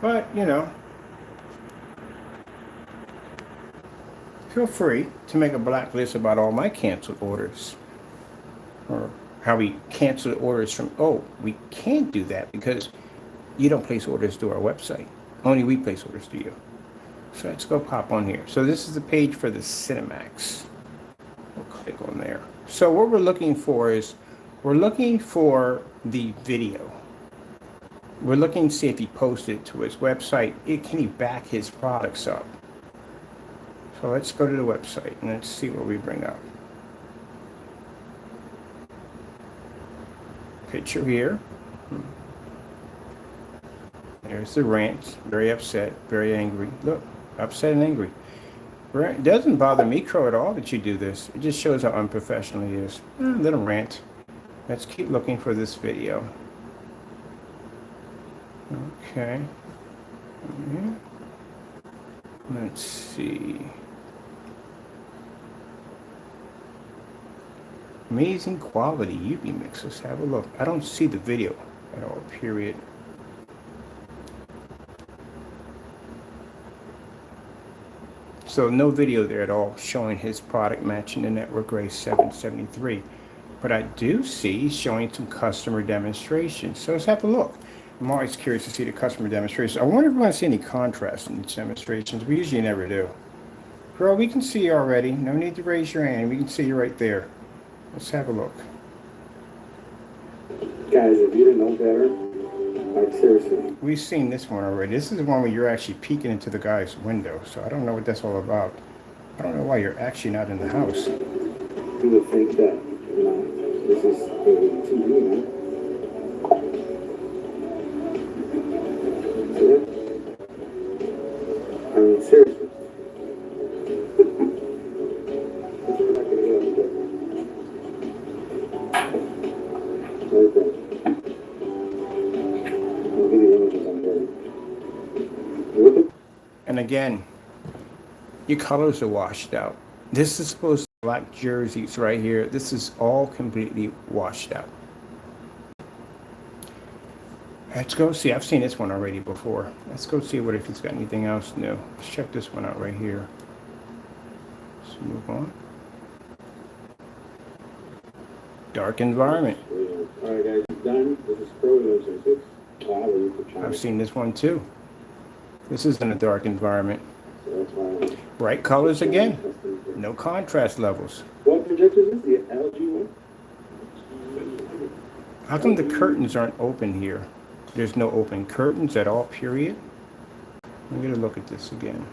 [SPEAKER 1] But, you know, feel free to make a blacklist about all my canceled orders. Or how we cancel orders from, oh, we can't do that because you don't place orders through our website. Only we place orders to you. So let's go pop on here. So this is the page for the Cinemax. We'll click on there. So what we're looking for is, we're looking for the video. We're looking to see if he posted it to his website. Can he back his products up? So let's go to the website and let's see what we bring up. Picture here. There's the rant. Very upset, very angry. Look, upset and angry. It doesn't bother me, Crow, at all that you do this. It just shows how unprofessional he is. Little rant. Let's keep looking for this video. Okay. Let's see. Amazing quality UV mix. Let's have a look. I don't see the video at all, period. So no video there at all showing his product matching the network Gray SW7073. But I do see showing some customer demonstrations. So let's have a look. I'm always curious to see the customer demonstrations. I wonder if we want to see any contrast in these demonstrations. We usually never do. Girl, we can see you already. No need to raise your hand. We can see you right there. Let's have a look.
[SPEAKER 2] Guys, if you didn't know better, like seriously.
[SPEAKER 1] We've seen this one already. This is the one where you're actually peeking into the guy's window. So I don't know what that's all about. I don't know why you're actually not in the house.
[SPEAKER 2] You would think that, you know, this is TV, man. I mean, seriously.
[SPEAKER 1] And again, your colors are washed out. This is supposed to be black jerseys right here. This is all completely washed out. Let's go see. I've seen this one already before. Let's go see what if it's got anything else new. Let's check this one out right here. Let's move on. Dark environment.
[SPEAKER 2] All right, guys, done. This is PROW1176.
[SPEAKER 1] I've seen this one too. This is in a dark environment. Bright colors again. No contrast levels.
[SPEAKER 2] What projector is this? The LG one?
[SPEAKER 1] How come the curtains aren't open here? There's no open curtains at all, period. I'm going to look at this again.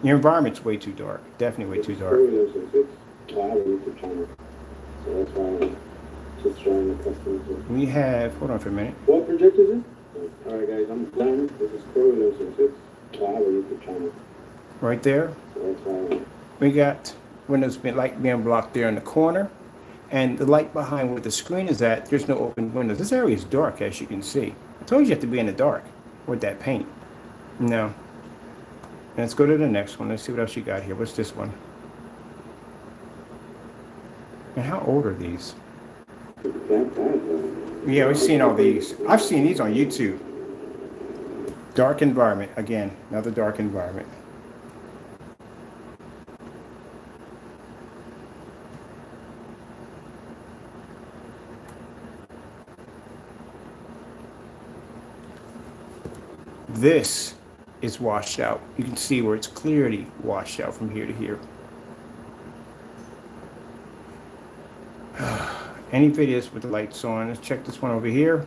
[SPEAKER 1] Your environment's way too dark. Definitely way too dark. We have, hold on for a minute.
[SPEAKER 2] What projector is this? All right, guys, I'm done. This is PROW1176. I have a YouTube channel.
[SPEAKER 1] Right there. We got Windows light being blocked there in the corner. And the light behind where the screen is at, there's no open windows. This area is dark, as you can see. I told you have to be in the dark with that paint. No. Let's go to the next one. Let's see what else you got here. What's this one? And how old are these? Yeah, we've seen all these. I've seen these on YouTube. Dark environment. Again, another dark environment. This is washed out. You can see where it's clearly washed out from here to here. Any videos with the lights on? Let's check this one over here.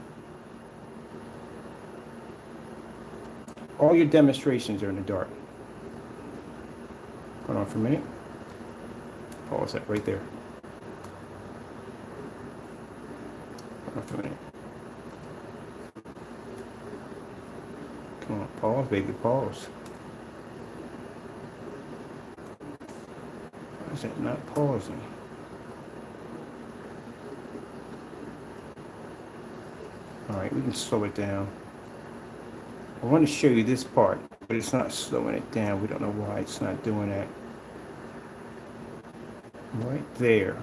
[SPEAKER 1] All your demonstrations are in the dark. Hold on for a minute. Pause that right there. Hold on for a minute. Come on, pause, baby, pause. Why is that not pausing? All right, we can slow it down. I want to show you this part, but it's not slowing it down. We don't know why it's not doing that. Right there.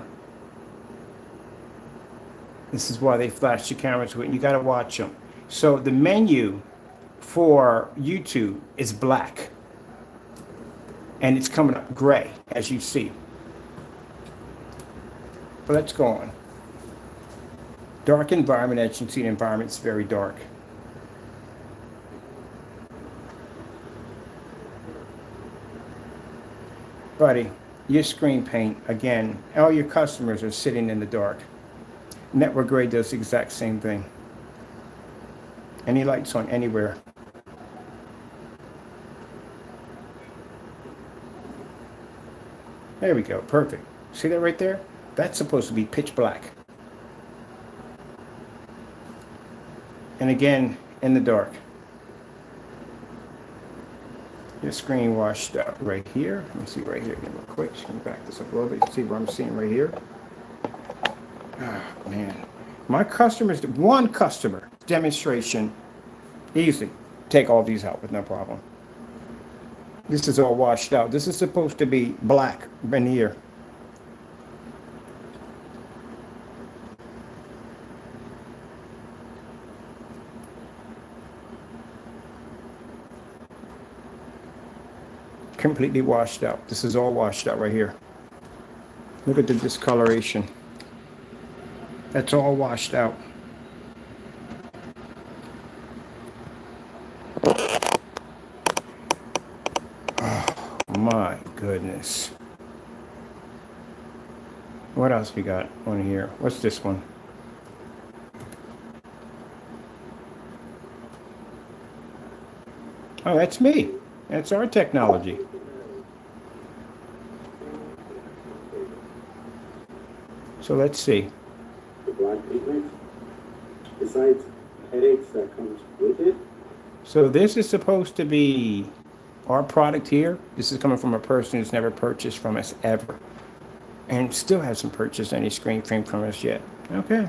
[SPEAKER 1] This is why they flash your cameras with, and you got to watch them. So the menu for YouTube is black, and it's coming up gray, as you see. But let's go on. Dark environment, as you can see, the environment's very dark. Buddy, your screen paint, again, all your customers are sitting in the dark. Network Gray does the exact same thing. Any lights on anywhere. There we go, perfect. See that right there? That's supposed to be pitch black. And again, in the dark. Your screen washed out right here. Let me see right here again real quick. Just gonna back this up a little bit. See what I'm seeing right here. Oh, man. My customers, one customer demonstration, easily take all these out with no problem. This is all washed out. This is supposed to be black in here. Completely washed out. This is all washed out right here. Look at the discoloration. That's all washed out. Oh my goodness. What else we got on here? What's this one? Oh, that's me. That's our technology. So let's see.
[SPEAKER 2] The black paint, besides headaches that comes with it.
[SPEAKER 1] So this is supposed to be our product here. This is coming from a person who's never purchased from us ever, and still hasn't purchased any screen print from us yet. Okay.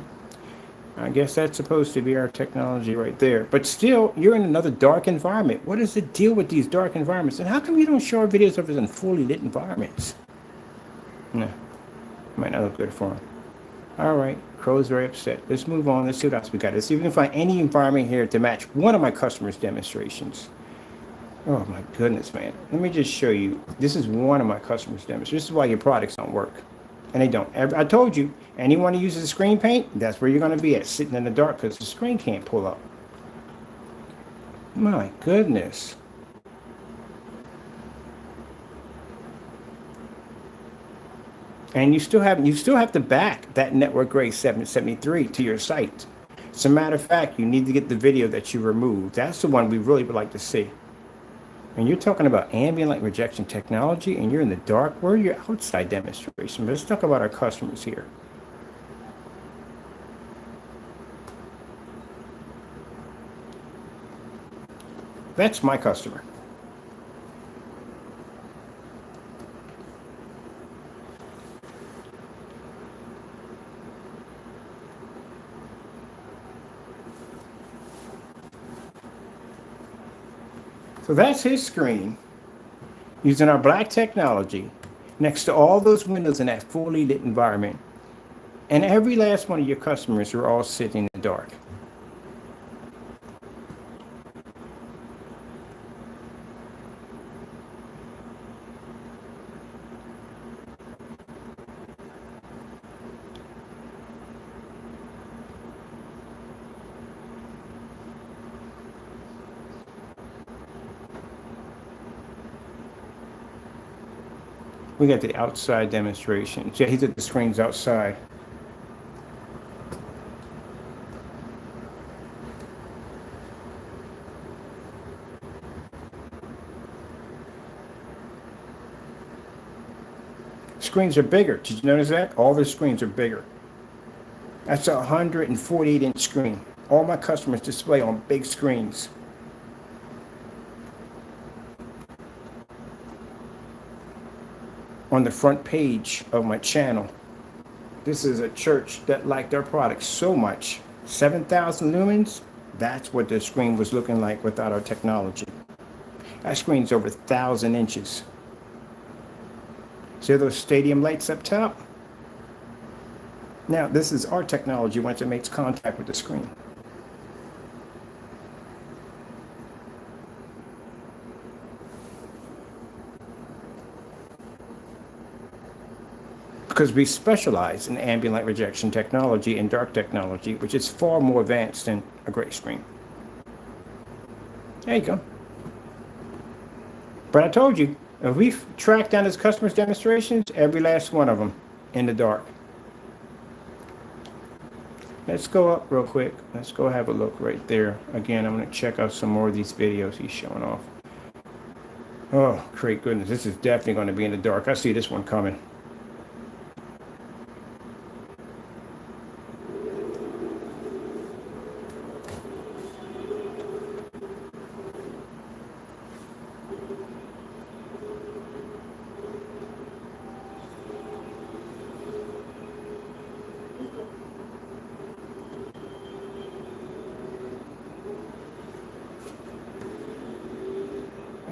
[SPEAKER 1] I guess that's supposed to be our technology right there. But still, you're in another dark environment. What is the deal with these dark environments? And how come you don't show our videos of us in fully lit environments? No. Might not look good for him. All right. Crow's very upset. Let's move on. Let's see what else we got. Let's see if we can find any environment here to match one of my customers' demonstrations. Oh, my goodness, man. Let me just show you. This is one of my customers' demonstrations. This is why your products don't work. And they don't. I told you, anyone who uses screen paint, that's where you're going to be at, sitting in the dark, because the screen can't pull up. My goodness. And you still have to back that Network Gray 773 to your site. As a matter of fact, you need to get the video that you removed. That's the one we really would like to see. And you're talking about ambient light rejection technology, and you're in the dark. Where are your outside demonstration? Let's talk about our customers here. That's my customer. So that's his screen using our black technology next to all those windows in that fully lit environment. And every last one of your customers are all sitting in the dark. We got the outside demonstrations. Yeah, he did the screens outside. Screens are bigger. Did you notice that? All the screens are bigger. That's a 148-inch screen. All my customers display on big screens. On the front page of my channel. This is a church that liked our product so much. 7,000 lumens, that's what the screen was looking like without our technology. That screen's over 1,000 inches. See those stadium lights up top? Now, this is our technology once it makes contact with the screen. Because we specialize in ambient light rejection technology and dark technology, which is far more advanced than a gray screen. There you go. But I told you, if we track down his customers' demonstrations, every last one of them in the dark. Let's go up real quick. Let's go have a look right there. Again, I'm going to check out some more of these videos he's showing off. Oh, great goodness. This is definitely going to be in the dark. I see this one coming.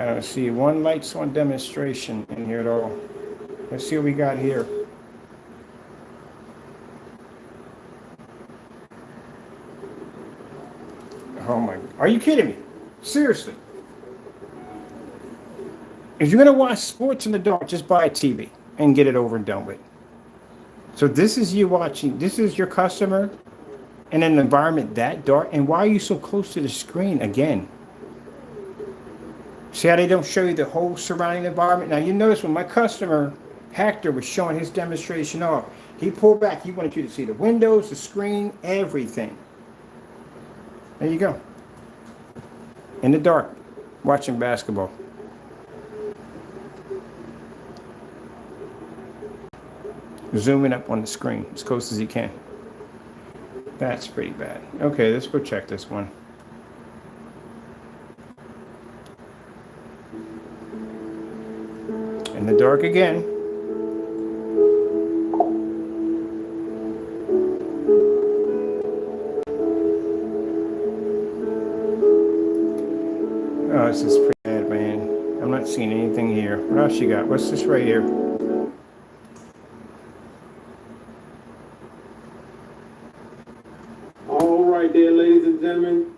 [SPEAKER 1] I don't see one lights on demonstration in here at all. Let's see what we got here. Oh my, are you kidding me? Seriously. If you're gonna watch sports in the dark, just buy a TV and get it over and done with. So this is you watching, this is your customer in an environment that dark, and why are you so close to the screen again? See how they don't show you the whole surrounding environment? Now you notice when my customer, Hector, was showing his demonstration off, he pulled back, he wanted you to see the windows, the screen, everything. There you go. In the dark, watching basketball. Zooming up on the screen as close as you can. That's pretty bad. Okay, let's go check this one. In the dark again. Oh, this is pretty bad, man. I'm not seeing anything here. What else you got? What's this right here?
[SPEAKER 2] All right there, ladies and gentlemen.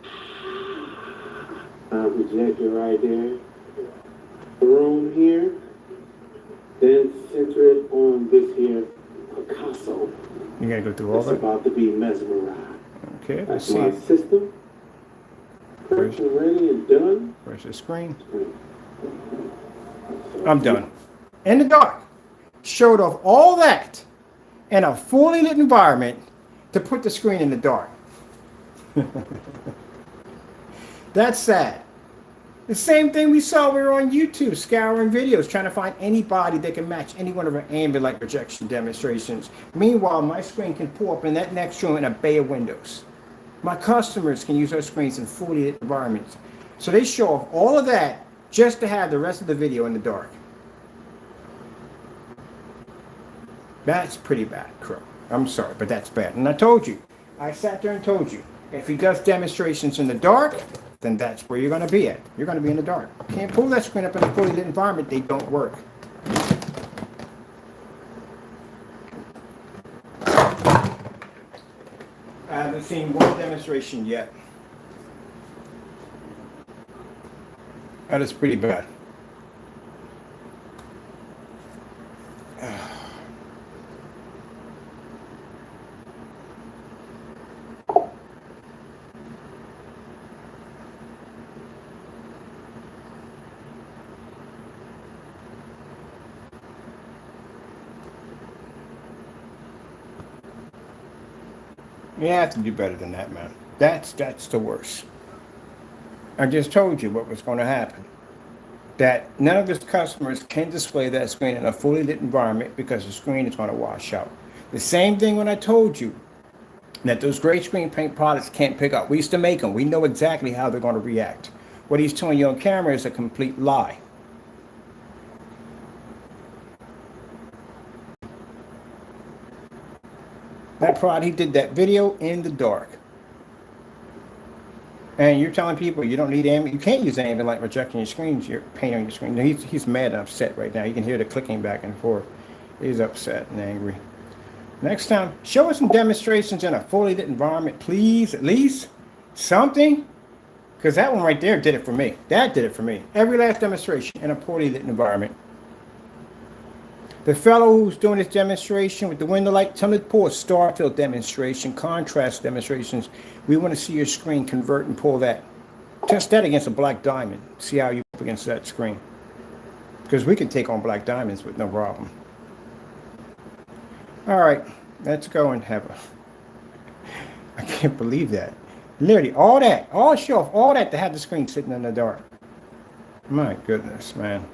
[SPEAKER 2] Projector right there. The room here. Then center it on this here Picasso.
[SPEAKER 1] You gotta go through all that?
[SPEAKER 2] It's about to be mesmerized.
[SPEAKER 1] Okay, let's
[SPEAKER 2] That's
[SPEAKER 1] see.
[SPEAKER 2] my system.
[SPEAKER 1] Where's,
[SPEAKER 2] Ready and done.
[SPEAKER 1] where's the screen? I'm done. In the dark. Showed off all that in a fully lit environment to put the screen in the dark. That's sad. The same thing we saw, we were on YouTube scouring videos trying to find anybody that can match any one of our ambient light projection demonstrations. Meanwhile, my screen can pull up in that next room in a bay of windows. My customers can use our screens in fully lit environments. So they show off all of that just to have the rest of the video in the dark. That's pretty bad, Crow. I'm sorry, but that's bad. And I told you, I sat there and told you, if he does demonstrations in the dark, then that's where you're going to be at. You're going to be in the dark. You can't pull that screen up in a fully lit environment. They don't work. I haven't seen one demonstration yet. That is pretty bad. You have to do better than that, man. That's the worst. I just told you what was going to happen. That none of his customers can display that screen in a fully lit environment because the screen is going to wash out. The same thing when I told you that those gray screen paint products can't pick up. We used to make them. We know exactly how they're going to react. What he's telling you on camera is a complete lie. That product, he did that video in the dark. And you're telling people you don't need ambient, you can't use ambient light projecting your screens, your paint on your screen. No, he's mad and upset right now. You can hear the clicking back and forth. He's upset and angry. Next time, show us some demonstrations in a fully lit environment, please, at least something. Because that one right there did it for me. That did it for me. Every last demonstration in a fully lit environment. The fellow who's doing this demonstration with the window light, tell him to pull a star fill demonstration, contrast demonstrations. We want to see your screen convert and pull that. Test that against a black diamond. See how you up against that screen. Because we can take on black diamonds with no problem. All right, let's go and have a... I can't believe that. Literally, all that, all show off, all that to have the screen sitting in the dark. My goodness, man.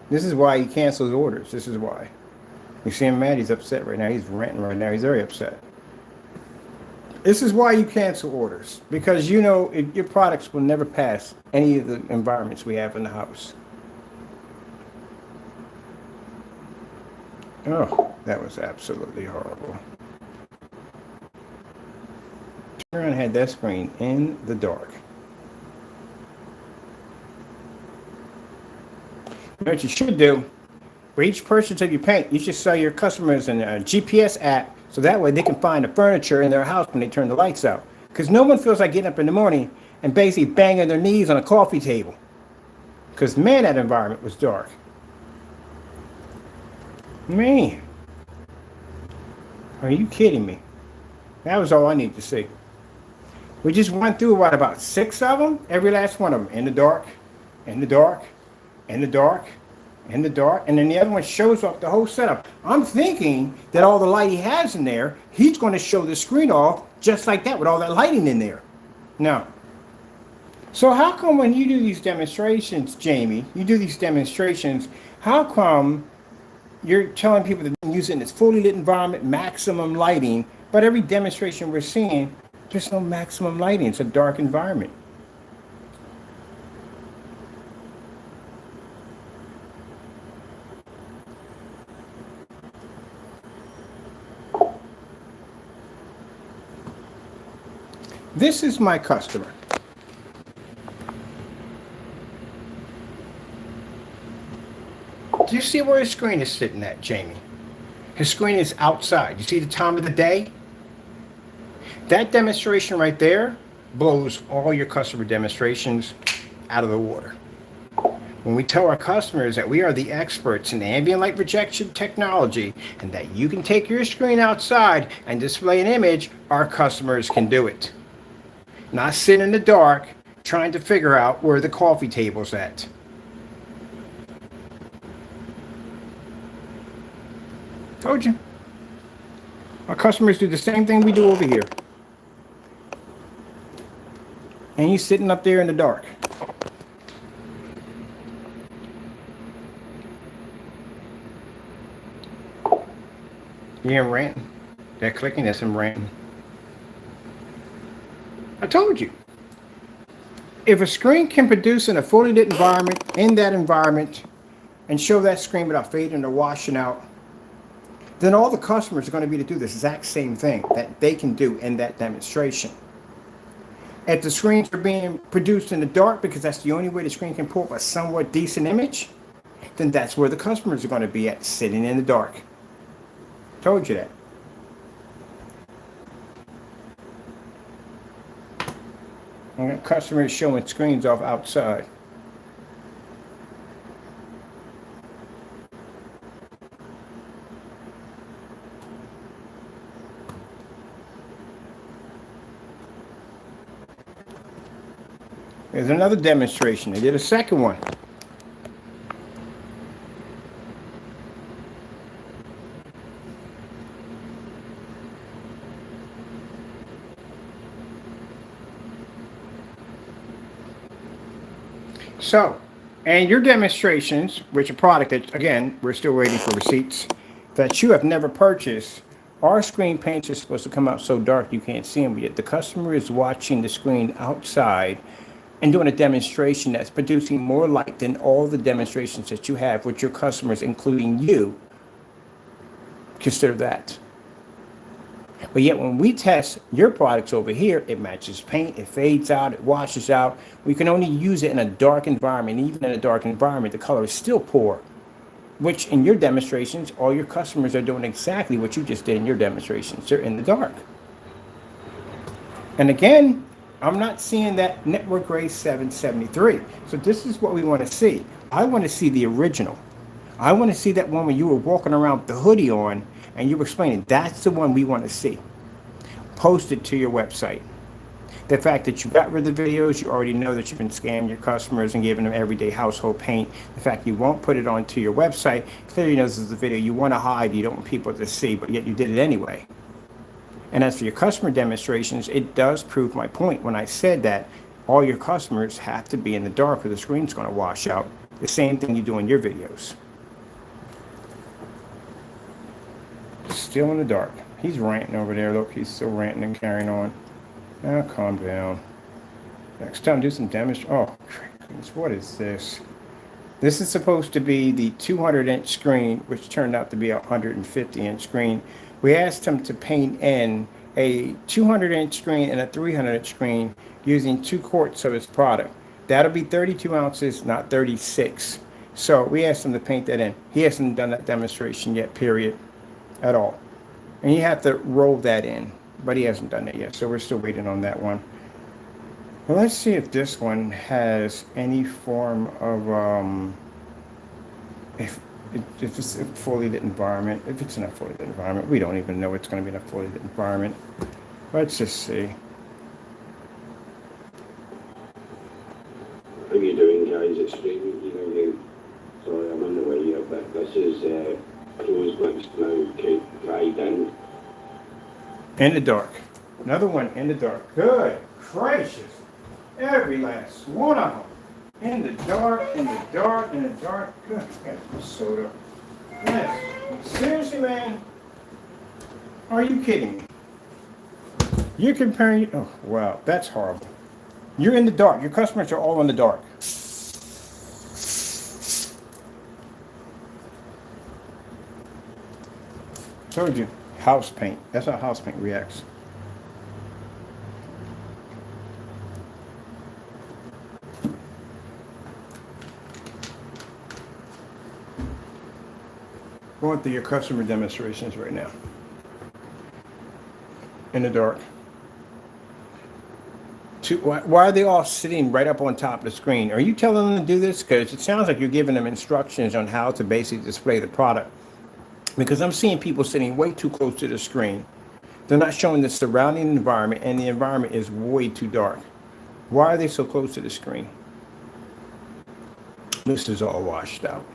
[SPEAKER 1] This is why he cancels orders. This is why. You see him mad? He's upset right now. He's ranting right now. He's very upset. This is why you cancel orders. Because you know your products will never pass any of the environments we have in the house. Oh, that was absolutely horrible. Turn around and had that screen in the dark. You know what you should do? For each purchase of your paint, you should sell your customers a GPS app so that way they can find the furniture in their house when they turn the lights out. Because no one feels like getting up in the morning and basically banging their knees on a coffee table. Because, man, that environment was dark. Man. Are you kidding me? That was all I need to see. We just went through, what, about 6 of them? Every last one of them. In the dark, in the dark, in the dark, in the dark, and then the other one shows off the whole setup. I'm thinking that all the light he has in there, he's going to show the screen off just like that with all that lighting in there. No. So how come when you do these demonstrations, Jamie, you do these demonstrations, how come you're telling people to use it in this fully lit environment, maximum lighting, but every demonstration we're seeing, there's no maximum lighting. It's a dark environment. This is my customer. Do you see where his screen is sitting at, Jamie? His screen is outside. You see the time of the day? That demonstration right there blows all your customer demonstrations out of the water. When we tell our customers that we are the experts in ambient light projection technology and that you can take your screen outside and display an image, our customers can do it. Not sit in the dark trying to figure out where the coffee table's at. Told you. Our customers do the same thing we do over here. And he's sitting up there in the dark. You hear him ranting? That clicking, that's him ranting. I told you. If a screen can produce in a fully lit environment, in that environment, and show that screen without fading or washing out, then all the customers are going to be able to do this exact same thing that they can do in that demonstration. if the screens are being produced in the dark because that's the only way the screen can pull up a somewhat decent image, then that's where the customers are going to be at, sitting in the dark. Told you that. I got customers showing screens off outside. There's another demonstration. They did a second one. So, and your demonstrations, which a product that, again, we're still waiting for receipts, that you have never purchased, our screen paints are supposed to come out so dark you can't see them, yet the customer is watching the screen outside and doing a demonstration that's producing more light than all the demonstrations that you have with your customers, including you. Consider that. But yet when we test your products over here, it matches paint, it fades out, it washes out. We can only use it in a dark environment. Even in a dark environment, the color is still poor, which in your demonstrations, all your customers are doing exactly what you just did in your demonstrations. They're in the dark. And again, I'm not seeing that network Gray 773. So this is what we want to see. I want to see the original. I want to see that one when you were walking around with the hoodie on and you were explaining. That's the one we want to see. Post it to your website. The fact that you got rid of the videos, you already know that you've been scamming your customers and giving them everyday household paint. The fact you won't put it onto your website clearly knows this is a video you want to hide, you don't want people to see, but yet you did it anyway. And as for your customer demonstrations, it does prove my point when I said that all your customers have to be in the dark or the screen's going to wash out. The same thing you do in your videos. Still in the dark. He's ranting over there. Look, he's still ranting and carrying on. Now calm down. Next time, do some damage. Oh, goodness, what is this? This is supposed to be the 200-inch screen, which turned out to be a 150-inch screen. We asked him to paint in a 200-inch screen and a 300-inch screen using 2 quarts of his product. That'll be 32 ounces, not 36. So we asked him to paint that in. He hasn't done that demonstration yet, period, at all. And you have to roll that in, but he hasn't done it yet. So we're still waiting on that one. Well, let's see if this one has any form of, if it's a fully lit environment. If it's in a fully lit environment, we don't even know it's going to be in a fully lit environment. Let's just see.
[SPEAKER 2] How are you doing, guys? It's streaming here. Sorry, I'm on the way here, but this is closed next now, dried in.
[SPEAKER 1] In the dark. Another one in the dark. Good gracious. Every last one of them. In the dark, in the dark, in the dark. Good. Got some soda. Yes. Seriously, man? Are you kidding me? You're comparing. Oh, wow. That's horrible. You're in the dark. Your customers are all in the dark. Told you. House paint. That's how house paint reacts. Going through your customer demonstrations right now. In the dark. Why are they all sitting right up on top of the screen? Are you telling them to do this? Because it sounds like you're giving them instructions on how to basically display the product. Because I'm seeing people sitting way too close to the screen. They're not showing the surrounding environment, and the environment is way too dark. Why are they so close to the screen? This is all washed out.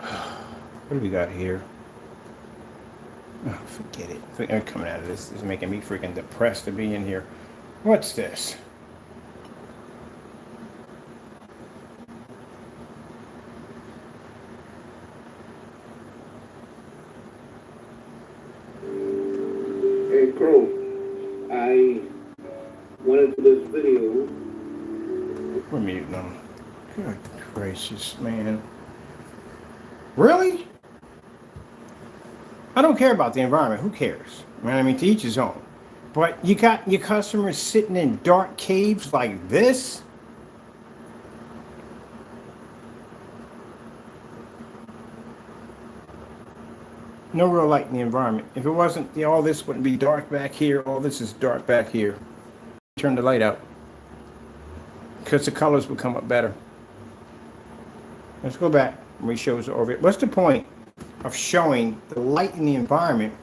[SPEAKER 1] What do we got here? Oh, forget it. I'm coming out of this. This is making me freaking depressed to be in here. What's this?
[SPEAKER 2] Hey, Crow. I wanted to do this video.
[SPEAKER 1] We're muting them. Good gracious, man. Really? I don't care about the environment. Who cares? Right? I mean, to each his own. But you got your customers sitting in dark caves like this. No real light in the environment. If it wasn't, all this wouldn't be dark back here. All this is dark back here. Turn the light out because the colors would come up better. Let's go back and we shows over it. What's the point of showing the light in the environment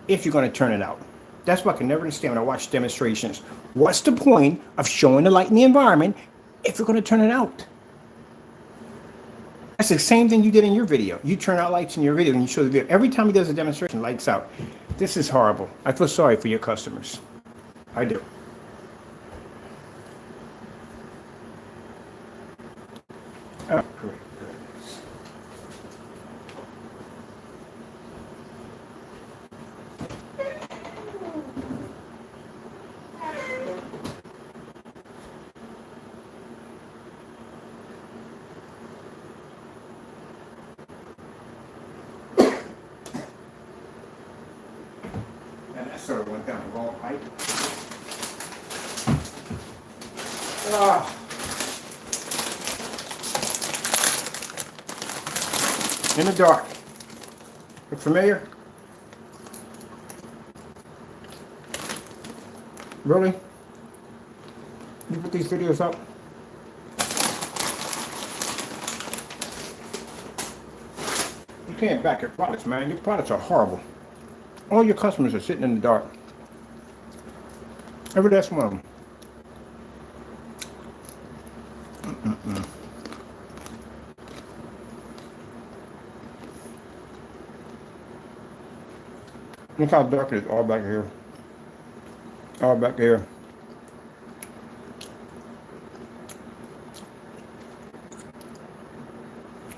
[SPEAKER 1] if you're going to turn it out? That's what I can never understand when I watch demonstrations. What's the point of showing the light in the environment if you're going to turn it out? That's the same thing you did in your video. You turn out lights in your video and you show the video. Every time he does a demonstration, lights out. This is horrible. I feel sorry for your customers. I do. Oh, great. And that sort of went down the wrong pipe. Ah. In the dark. Look familiar? Really? You put these videos up? You can't back your products, man. Your products are horrible. All your customers are sitting in the dark. Every last one of them. Look how dark it is all back here. All back here.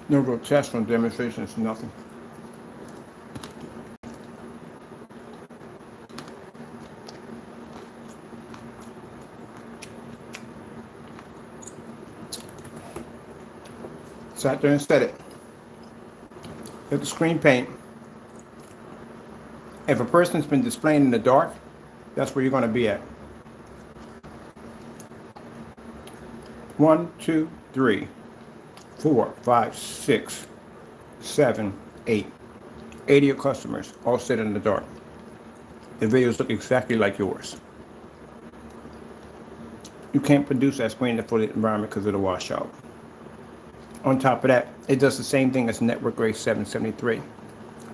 [SPEAKER 1] No real test on demonstrations, nothing. Sat there and said it. Hit the screen paint. If a person's been displaying in the dark, that's where you're going to be at. 1, 2, 3, 4, 5, 6, 7, 8. 8 of your customers all sit in the dark. The videos look exactly like yours. You can't produce that screen in the full environment because of the washout. On top of that, it does the same thing as Network Gray 773.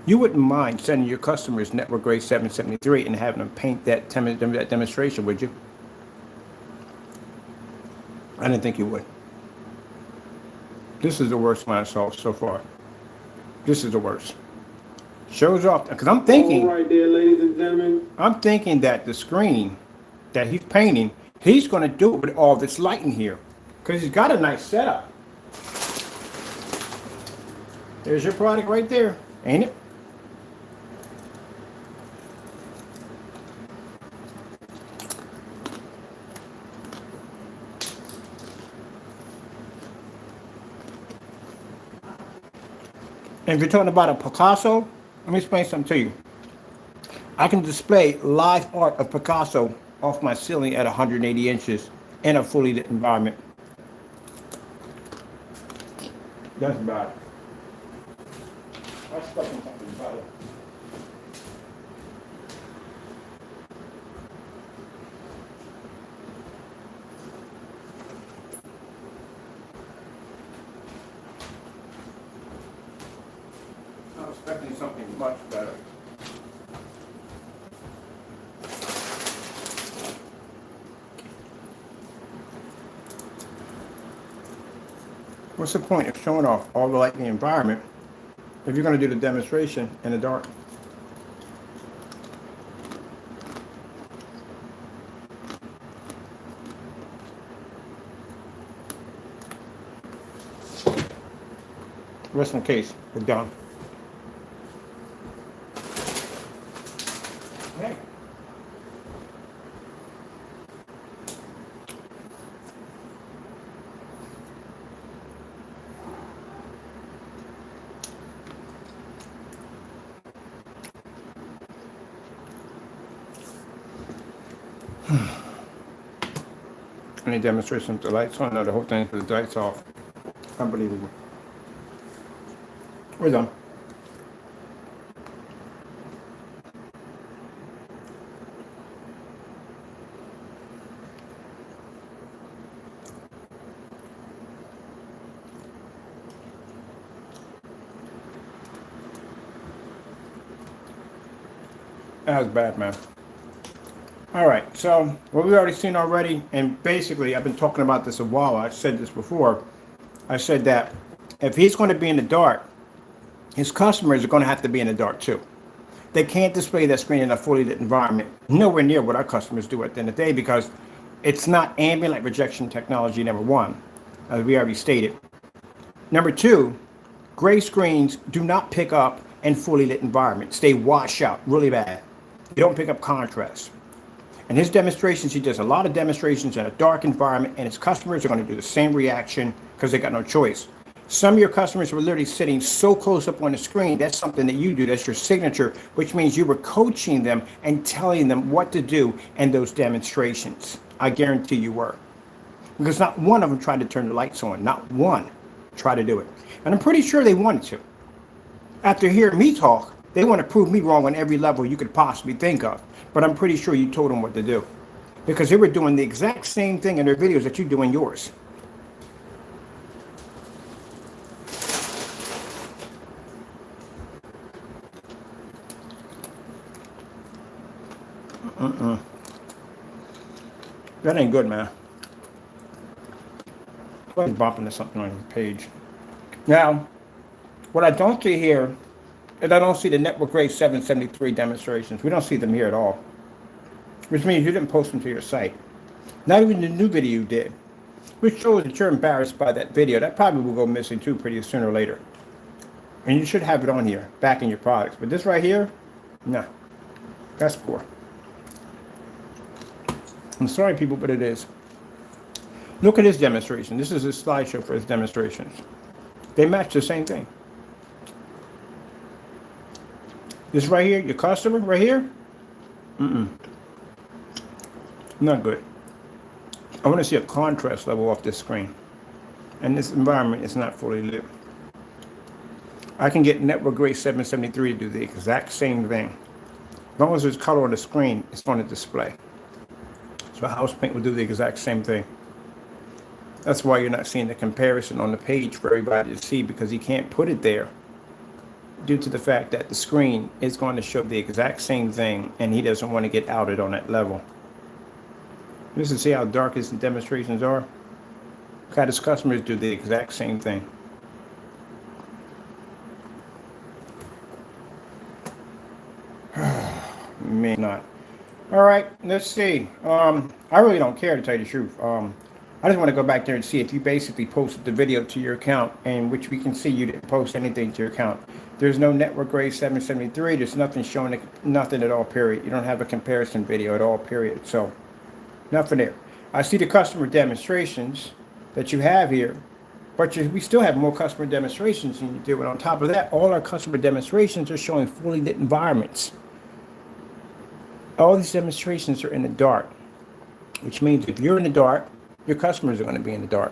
[SPEAKER 1] You wouldn't mind sending your customers Network Gray 773 and having them paint that demonstration, would you? I didn't think you would. This is the worst one I saw so far. This is the worst. Shows off, because I'm thinking,
[SPEAKER 2] all right there, ladies and gentlemen.
[SPEAKER 1] I'm thinking that the screen that he's painting, he's going to do it with all this light in here, because he's got a nice setup. There's your product right there, ain't it? And if you're talking about a Picasso, let me explain something to you. I can display live art of Picasso off my ceiling at 180 inches in a fully lit environment. That's about it. I'm stuck in something about it. I'm expecting something much better. What's the point of showing off all the light in the environment if you're going to do the demonstration in the dark? Rest in case, we're done. Okay. Any demonstration with the lights on? No, the whole thing with the lights off. Unbelievable. We're done. That was bad, man. All right, so what we've already seen already, and basically I've been talking about this a while. I said this before. I said that if he's going to be in the dark, his customers are going to have to be in the dark too. They can't display that screen in a fully lit environment. Nowhere near what our customers do at the end of the day, because it's not ambient light projection technology, number one, as we already stated. Number two, gray screens do not pick up in fully lit environments. They wash out really bad. You don't pick up contrast. In his demonstrations, he does a lot of demonstrations in a dark environment, and his customers are going to do the same reaction because they got no choice. Some of your customers were literally sitting so close up on the screen. That's something that you do. That's your signature, which means you were coaching them and telling them what to do in those demonstrations. I guarantee you were. Because not one of them tried to turn the lights on. Not one tried to do it. And I'm pretty sure they wanted to. After hearing me talk, they want to prove me wrong on every level you could possibly think of. But I'm pretty sure you told them what to do. Because they were doing the exact same thing in their videos that you do in yours. That ain't good, man. Go ahead and bump into something on your page. Now, what I don't see here is I don't see the Network Gray 773 demonstrations. We don't see them here at all. Which means you didn't post them to your site. Not even the new video you did. Which shows that you're embarrassed by that video. That probably will go missing too pretty sooner or later. And you should have it on here, back in your products. But this right here, no. That's poor. I'm sorry, people, but it is. Look at his demonstration. This is his slideshow for his demonstrations. They match the same thing. This right here, your customer right here, not good. I want to see a contrast level off this screen. And this environment is not fully lit. I can get Network Gray 773 to do the exact same thing. As long as there's color on the screen, it's on the display. So House Paint will do the exact same thing. That's why you're not seeing the comparison on the page for everybody to see, because he can't put it there due to the fact that the screen is going to show the exact same thing, and he doesn't want to get outed on that level. Just to see how dark his demonstrations are. Got his customers do the exact same thing. May not. All right, let's see. I really don't care, to tell you the truth. I just want to go back there and see if you basically posted the video to your account, and which we can see you didn't post anything to your account. There's no Network Gray 773. There's nothing showing, nothing at all, period. You don't have a comparison video at all, period. So, nothing there. I see the customer demonstrations that you have here, but we still have more customer demonstrations than you do. And on top of that, all our customer demonstrations are showing fully lit environments. All these demonstrations are in the dark, which means if you're in the dark, your customers are going to be in the dark.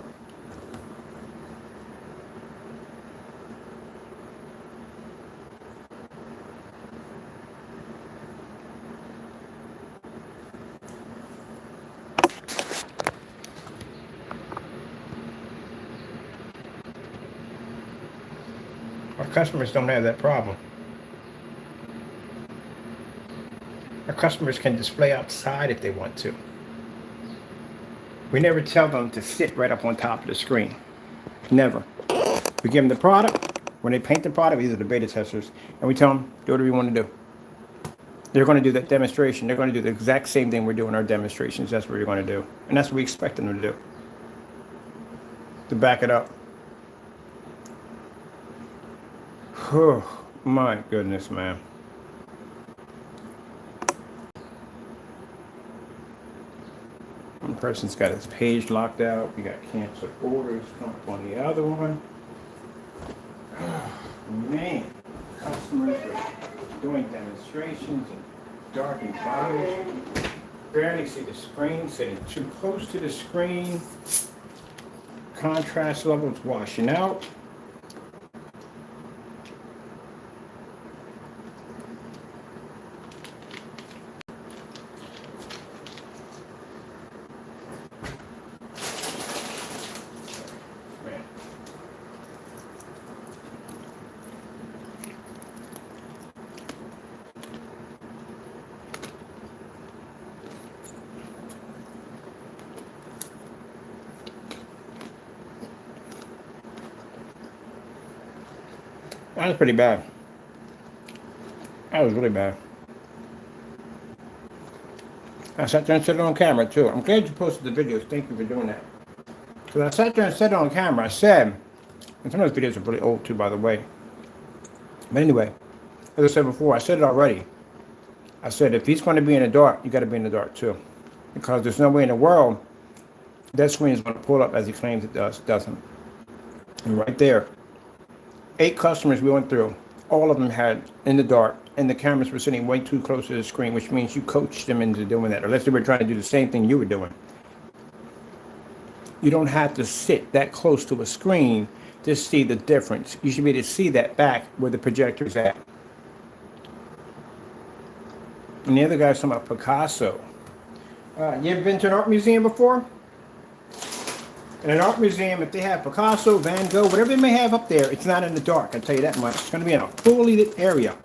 [SPEAKER 1] Our customers don't have that problem. Our customers can display outside if they want to. We never tell them to sit right up on top of the screen. Never. We give them the product. When they paint the product, these are the beta testers, and we tell them, do whatever you want to do. They're going to do that demonstration. They're going to do the exact same thing we're doing our demonstrations. That's what you're going to do. And that's what we expect them to do. To back it up. Oh, my goodness, man. One person's got his page locked out. We got canceled orders come up on the other one. Oh, man, customers are doing demonstrations in dark environments. barely see the screen, sitting too close to the screen. Contrast levels washing out. That was pretty bad. That was really bad. I sat there and said it on camera too. I'm glad you posted the videos. Thank you for doing that. Because I sat there and said it on camera. I said, and some of those videos are really old too, by the way. But anyway, as I said before, I said it already. I said, if he's going to be in the dark, you got to be in the dark too. Because there's no way in the world that screen is going to pull up as he claims it doesn't. And right there, 8 customers we went through, all of them had in the dark, and the cameras were sitting way too close to the screen, which means you coached them into doing that, unless they were trying to do the same thing you were doing. You don't have to sit that close to a screen to see the difference. You should be able to see that back where the projector's at. And the other guy's talking about Picasso. You ever been to an art museum before? In an art museum, if they have Picasso, Van Gogh, whatever they may have up there, it's not in the dark, I tell you that much. It's going to be in a fully lit area.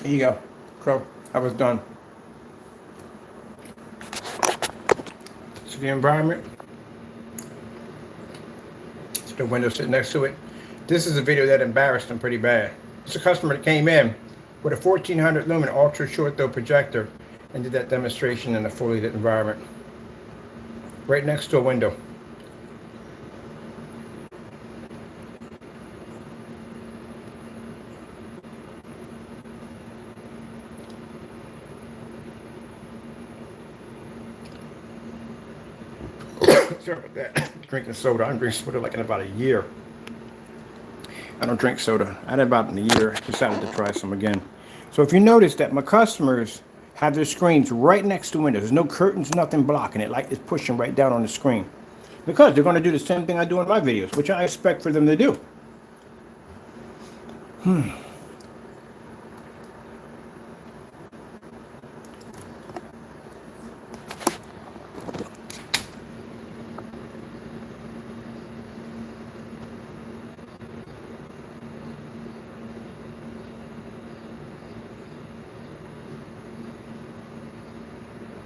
[SPEAKER 1] Here you go, Crow. I was done. See the environment. See the window sitting next to it. This is a video that embarrassed them pretty bad. It's a customer that came in with a 1400 lumen ultra short throw projector and did that demonstration in a fully lit environment. Right next to a window. Sorry about that. Drinking soda. I haven't drank soda like in about a year. I don't drink soda. I had about in a year. Decided to try some again. So if you notice that my customers have their screens right next to windows. There's no curtains, nothing blocking it. Like it's pushing right down on the screen. Because they're going to do the same thing I do in my videos, which I expect for them to do.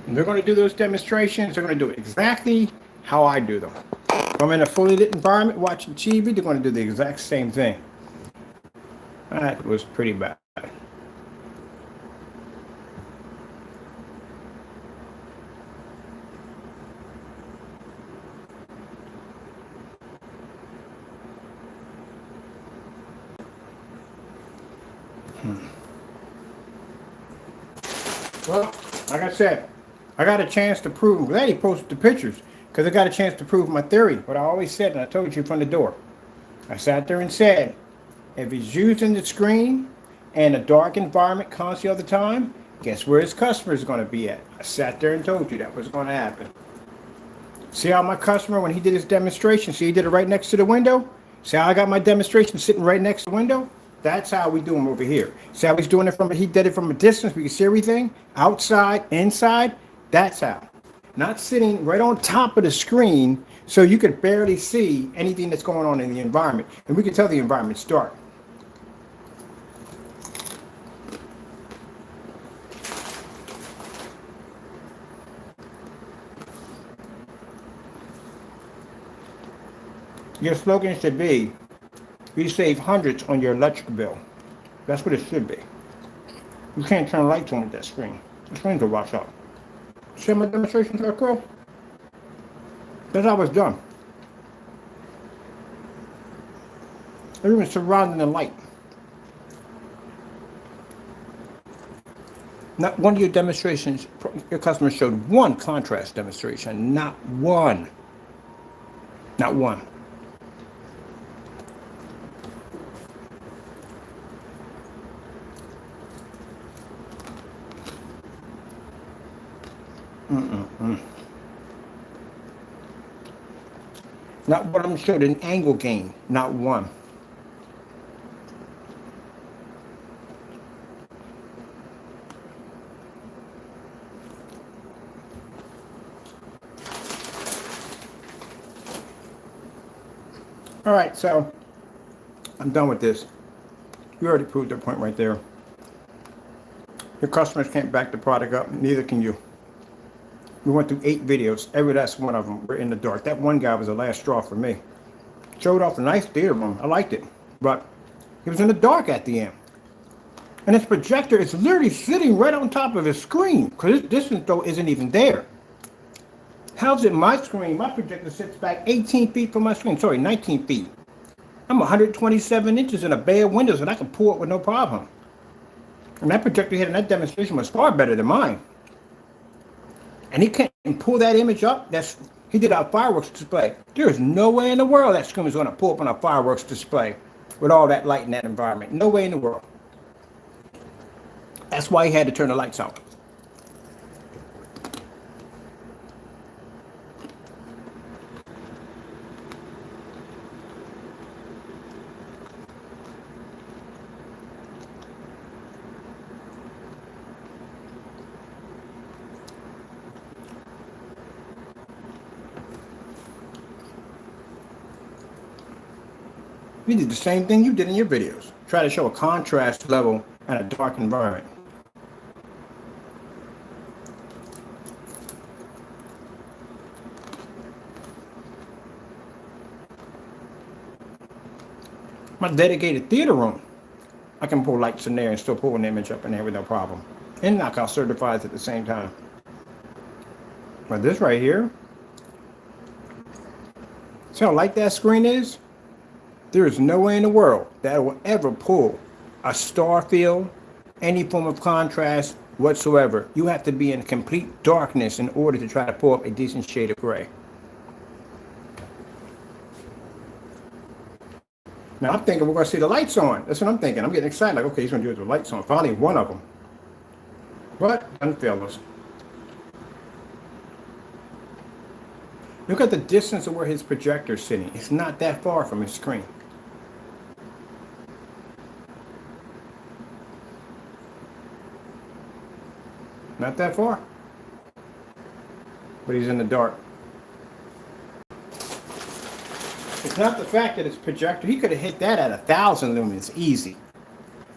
[SPEAKER 1] And they're going to do those demonstrations. They're going to do it exactly how I do them. If I'm in a fully lit environment watching TV, they're going to do the exact same thing. That was pretty bad. Well, like I said, I got a chance to prove. I'm glad he posted the pictures because I got a chance to prove my theory. What I always said, and I told you from the door. I sat there and said, if he's using the screen and a dark environment constantly all the time, guess where his customer is going to be at? I sat there and told you that was going to happen. See how my customer, when he did his demonstration, see he did it right next to the window? See how I got my demonstration sitting right next to the window? That's how we do them over here. See how he's doing it from, he did it from a distance. We can see everything. Outside, inside. That's how. Not sitting right on top of the screen so you could barely see anything that's going on in the environment. And we can tell the environment's dark. Your slogan should be, you save hundreds on your electric bill. That's what it should be. You can't turn lights on with that screen. The screens will wash out. See how my demonstrations are cool? That's how it's done. They're even surrounding the light. Not one of your demonstrations, your customers showed one contrast demonstration. Not one. Not one. Not one of them showed an angle gain. Not one. All right, so I'm done with this. You already proved the point right there. Your customers can't back the product up, neither can you. We went through 8 videos. Every last one of them were in the dark. That one guy was the last straw for me. Showed off a nice theater room. I liked it. But he was in the dark at the end. And his projector is literally sitting right on top of his screen, because his distance though isn't even there. How's it my screen? My projector sits back 18 feet from my screen. Sorry, 19 feet. I'm 127 inches in a bay of windows, and I can pull it with no problem. And that projector he had in that demonstration was far better than mine. And he can't pull that image up. He did our fireworks display. There is no way in the world that screen is going to pull up on a fireworks display with all that light in that environment. No way in the world. That's why he had to turn the lights out. You did the same thing you did in your videos. Try to show a contrast level in a dark environment. My dedicated theater room, I can pull lights in there and still pull an image up in there with no problem. And knock out certifieds at the same time. But this right here, see how light that screen is? There is no way in the world that will ever pull a star field, any form of contrast whatsoever. You have to be in complete darkness in order to try to pull up a decent shade of gray. Now I'm thinking we're going to see the lights on. That's what I'm thinking. I'm getting excited. Like, okay, he's going to do it with the lights on. Finally, one of them. But unfailed us. Look at the distance of where his projector is sitting. It's not that far from his screen. Not that far. But he's in the dark. It's not the fact that it's projector. He could have hit that at 1,000 lumens easy.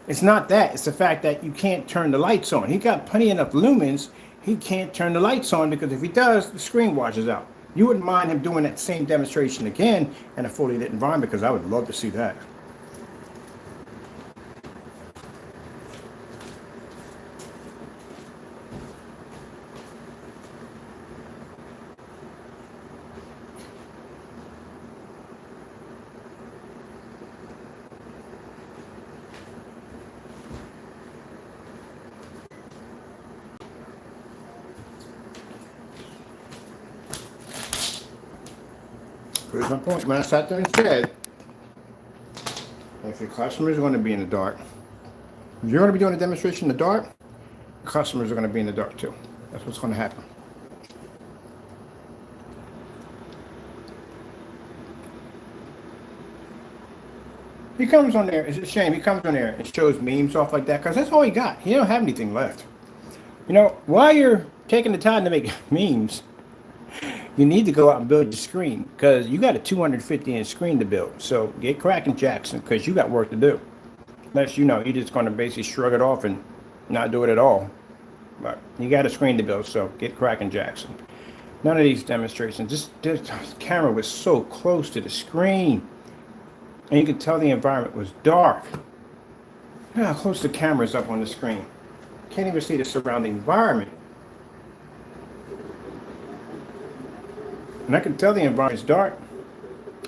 [SPEAKER 1] It's not that. It's the fact that you can't turn the lights on. He got plenty enough lumens. He can't turn the lights on because if he does, the screen washes out. You wouldn't mind him doing that same demonstration again in a fully lit environment, because I would love to see that. Here's my point. When I sat there and said, if your customer is going to be in the dark, if you're going to be doing a demonstration in the dark, customers are going to be in the dark too. That's what's going to happen. He comes on there. It's a shame. He comes on there and shows memes off like that because that's all he got. He don't have anything left. You know, while you're taking the time to make memes, you need to go out and build your screen, because you got a 250-inch screen to build. So get cracking, Jackson, because you got work to do. Unless you're just going to basically shrug it off and not do it at all. But you got a screen to build, so get cracking, Jackson. None of these demonstrations, this camera was so close to the screen, and you could tell the environment was dark. Look how close the camera is up on the screen. Can't even see the surrounding environment. And I can tell the environment's dark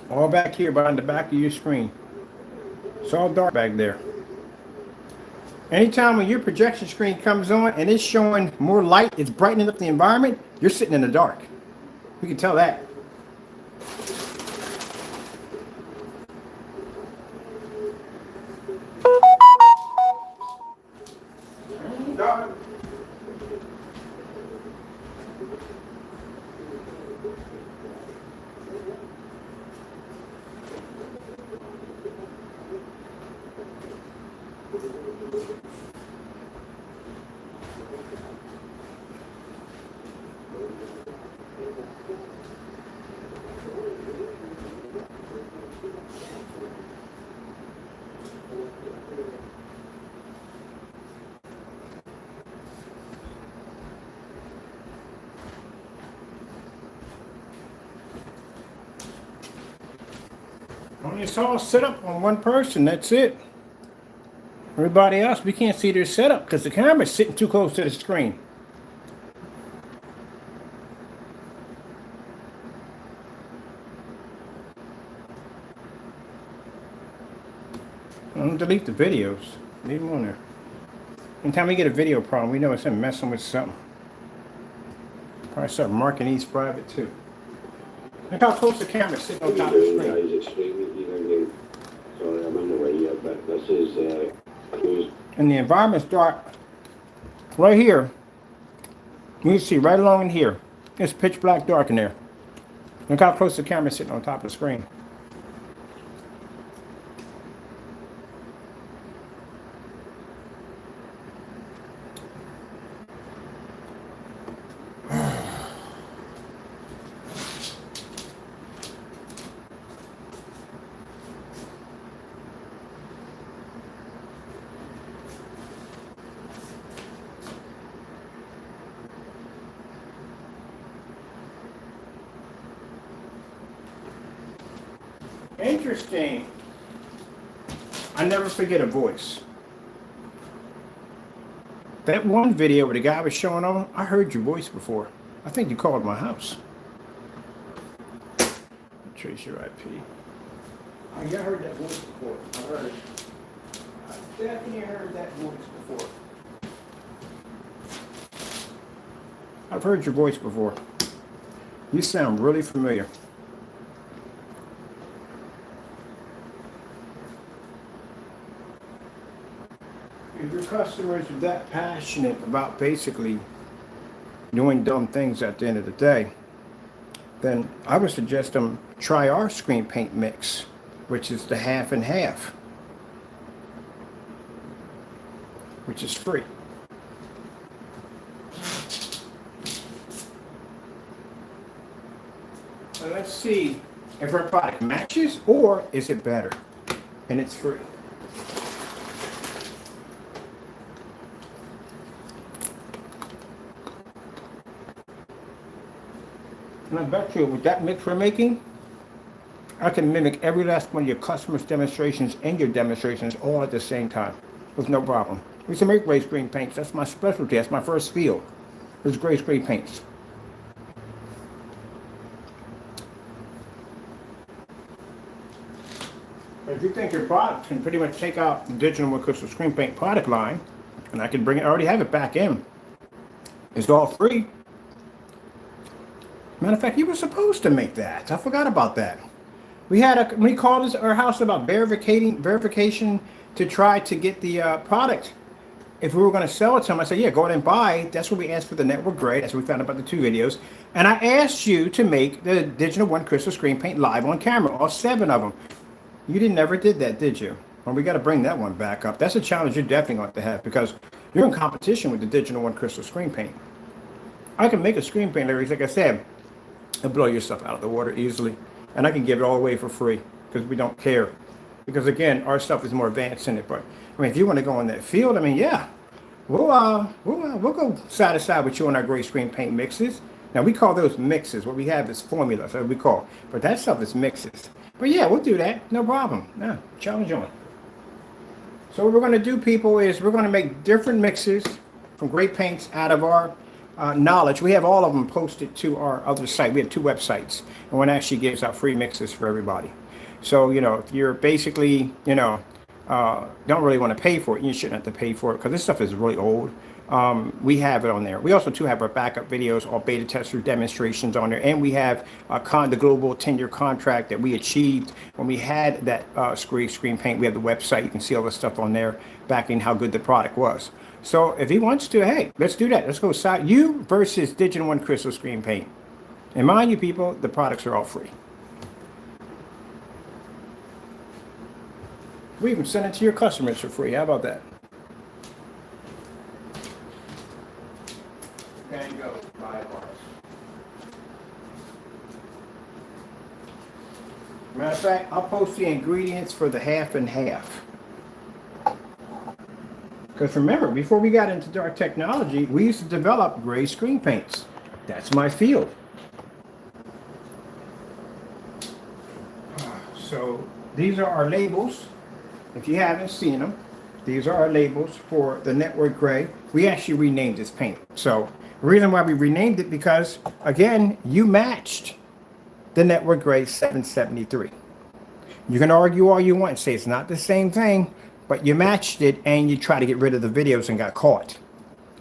[SPEAKER 1] all back here behind the back of your screen. It's all dark back there. Anytime when your projection screen comes on and it's showing more light, it's brightening up the environment, you're sitting in the dark. You can tell that. It's all set up on one person, that's it. Everybody else, we can't see their setup because the camera's sitting too close to the screen. Don't delete the videos. Leave them on there. Anytime we get a video problem, we know it's messing with something. Probably start marking these private too. Look how close the camera's sitting on top of the screen.
[SPEAKER 2] Sorry, I'm underway yet, but this is
[SPEAKER 1] and the environment's dark. Right here, you can see right along in here. It's pitch black dark in there. Look how close the camera's sitting on top of the screen. Interesting. I never forget a voice. That one video where the guy was showing on, I heard your voice before. I think you called my house. Trace your IP. I heard that voice before. I definitely heard that voice before. I've heard your voice before. You sound really familiar. If your customers are that passionate about basically doing dumb things at the end of the day, then I would suggest them try our screen paint mix, which is the half and half, which is free. So let's see if our product matches or is it better, and it's free. And I bet you with that mix we're making, I can mimic every last one of your customers' demonstrations and your demonstrations all at the same time with no problem. We can make gray screen paints. That's my specialty. That's my first field. Is gray screen paints. If you think your product can pretty much take out the digital wood crystal screen paint product line, and I can bring it, I already have it back in. It's all free. Matter of fact, you were supposed to make that. I forgot about that. We called our house about verification to try to get the product. If we were going to sell it to them, I said, yeah, go ahead and buy. That's what we asked for the network gray. That's what we found about the 2 videos. And I asked you to make the digital one crystal screen paint live on camera, all 7 of them. You never did that, did you? Well, we got to bring that one back up. That's a challenge you're definitely going to have because you're in competition with the digital one crystal screen paint. I can make a screen paint, Larry, like I said, and blow your stuff out of the water easily. And I can give it all away for free because we don't care. Because again, our stuff is more advanced in it. But I mean, if you want to go in that field, I mean, yeah, we'll go side to side with you on our gray screen paint mixes. Now we call those mixes. What we have is formulas, that's what we call. But that stuff is mixes. But yeah, we'll do that. No problem. Yeah, challenge on. So what we're going to do, people, is we're going to make different mixes from gray paints out of our knowledge. We have all of them posted to our other site. We have 2 websites, and one actually gives out free mixes for everybody. So, you know, if you're basically, you know, don't really want to pay for it. You shouldn't have to pay for it because this stuff is really old. We have it on there. We also too have our backup videos, all beta tester demonstrations on there, and we have the global 10-year contract that we achieved when we had that screen paint. We have the website. You can see all the stuff on there backing how good the product was. So if he wants to, hey, let's do that. Let's go side you versus Digital One Crystal Screen Paint. And mind you, people, the products are all free. We even send it to your customers for free. How about that? There you go. Matter of fact, I'll post the ingredients for the half and half. Because remember, before we got into dark technology, we used to develop gray screen paints. That's my field. So these are our labels. If you haven't seen them, these are our labels for the Network Gray. We actually renamed this paint. So the reason why we renamed it, because again, you matched the Network Gray 773. You can argue all you want and say it's not the same thing, but you matched it and you try to get rid of the videos and got caught.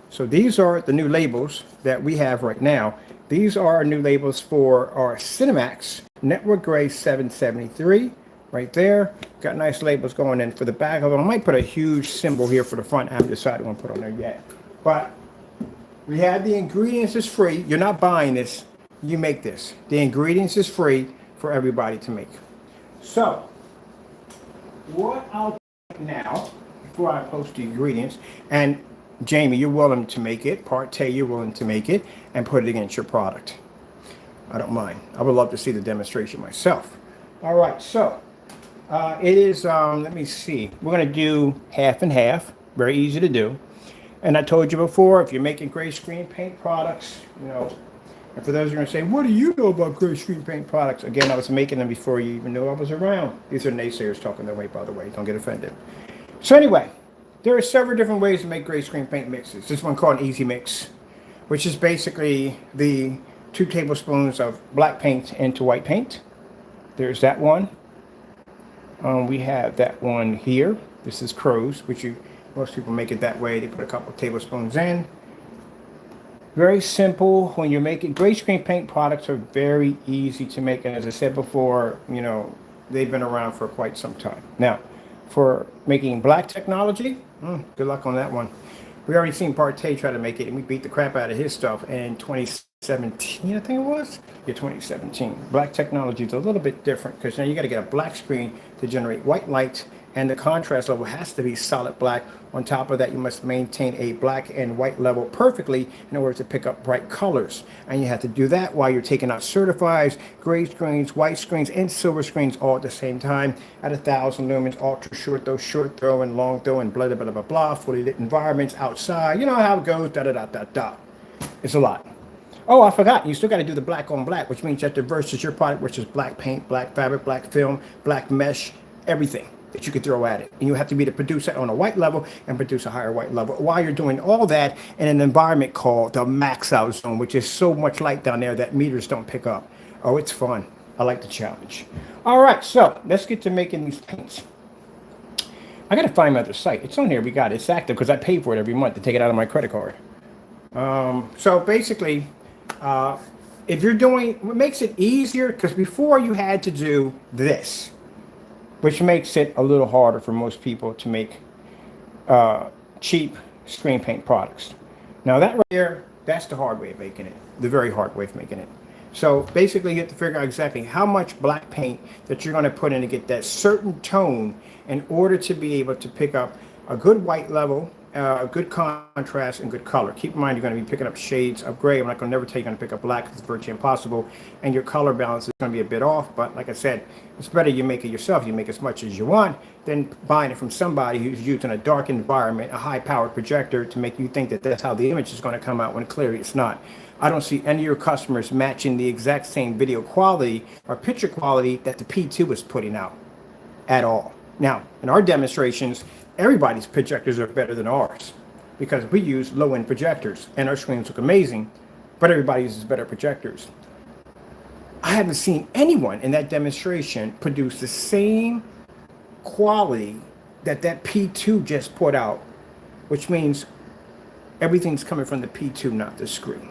[SPEAKER 1] So these are the new labels that we have right now. These are our new labels for our Cinemax Network Gray 773. Right there, got nice labels going in for the back of them. I might put a huge symbol here for the front. I haven't decided what to put on there yet. But we have the ingredients is free. You're not buying this. You make this. The ingredients is free for everybody to make. So what I'll do now, before I post the ingredients, and Jamie, you're willing to make it. Partay, you're willing to make it and put it against your product. I don't mind. I would love to see the demonstration myself. All right, so it is, let me see. We're going to do half and half. Very easy to do. And I told you before, if you're making gray screen paint products, you know, and for those who are going to say, what do you know about gray screen paint products? Again, I was making them before you even knew I was around. These are naysayers talking their way, by the way. Don't get offended. So anyway, there are several different ways to make gray screen paint mixes. This one called an easy mix, which is basically the 2 tablespoons of black paint into white paint. There's that one. We have that one here. This is Crow's, which most people make it that way. They put a couple of tablespoons in. Very simple. When you're making gray screen paint products, are very easy to make, and as I said before, you know, they've been around for quite some time. Now, for making black technology, good luck on that one. We already seen Partay try to make it, and we beat the crap out of his stuff in 2017, I think it was. Yeah, 2017. Black technology is a little bit different because now you got to get a black screen to generate white light, and the contrast level has to be solid black. On top of that, you must maintain a black and white level perfectly in order to pick up bright colors. And you have to do that while you're taking out certifieds, gray screens, white screens, and silver screens all at the same time at 1,000 lumens, ultra short throw, and long throw, and blah, blah, blah, blah, blah, fully lit environments outside. You know how it goes, da, da, da, da, da. It's a lot. Oh, I forgot. You still got to do the black on black, which means you have to versus your product, which is black paint, black fabric, black film, black mesh, everything that you could throw at it. And you have to be the producer on a white level and produce a higher white level while you're doing all that in an environment called the max out zone, which is so much light down there that meters don't pick up. Oh, it's fun. I like the challenge. All right, so let's get to making these paints. I got to find my other site. It's on here. We got it. It's active because I pay for it every month to take it out of my credit card. So basically, if you're doing, what makes it easier, because before you had to do this, which makes it a little harder for most people to make cheap screen paint products. Now that right there, that's the hard way of making it, the very hard way of making it. So basically you have to figure out exactly how much black paint that you're going to put in to get that certain tone in order to be able to pick up a good white level, good contrast, and good color. Keep in mind you're going to be picking up shades of gray. I'm not going to never tell you you're going to pick up black because it's virtually impossible, and your color balance is going to be a bit off. But like I said, it's better you make it yourself. You make as much as you want than buying it from somebody who's using a dark environment, a high-powered projector to make you think that that's how the image is going to come out when clearly it's not. I don't see any of your customers matching the exact same video quality or picture quality that the P2 is putting out at all. Now, in our demonstrations, everybody's projectors are better than ours because we use low-end projectors and our screens look amazing, but everybody uses better projectors. I haven't seen anyone in that demonstration produce the same quality that P2 just put out, which means everything's coming from the P2, not the screen.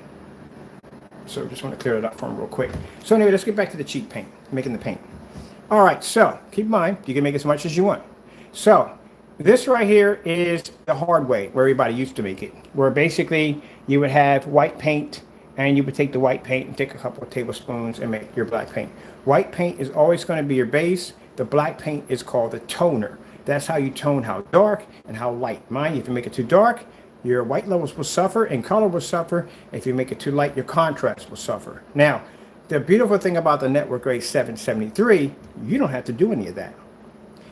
[SPEAKER 1] So just want to clear it up for them real quick. So anyway, let's get back to the cheap paint, making the paint. All right, so keep in mind, you can make as much as you want. So this right here is the hard way, where everybody used to make it, where basically you would have white paint, and you would take the white paint and take a couple of tablespoons and make your black paint. White paint is always going to be your base. The black paint is called the toner. That's how you tone how dark and how light. Mind you, if you make it too dark, your white levels will suffer and color will suffer. If you make it too light, your contrast will suffer. Now, the beautiful thing about the Network Gray 773, you don't have to do any of that,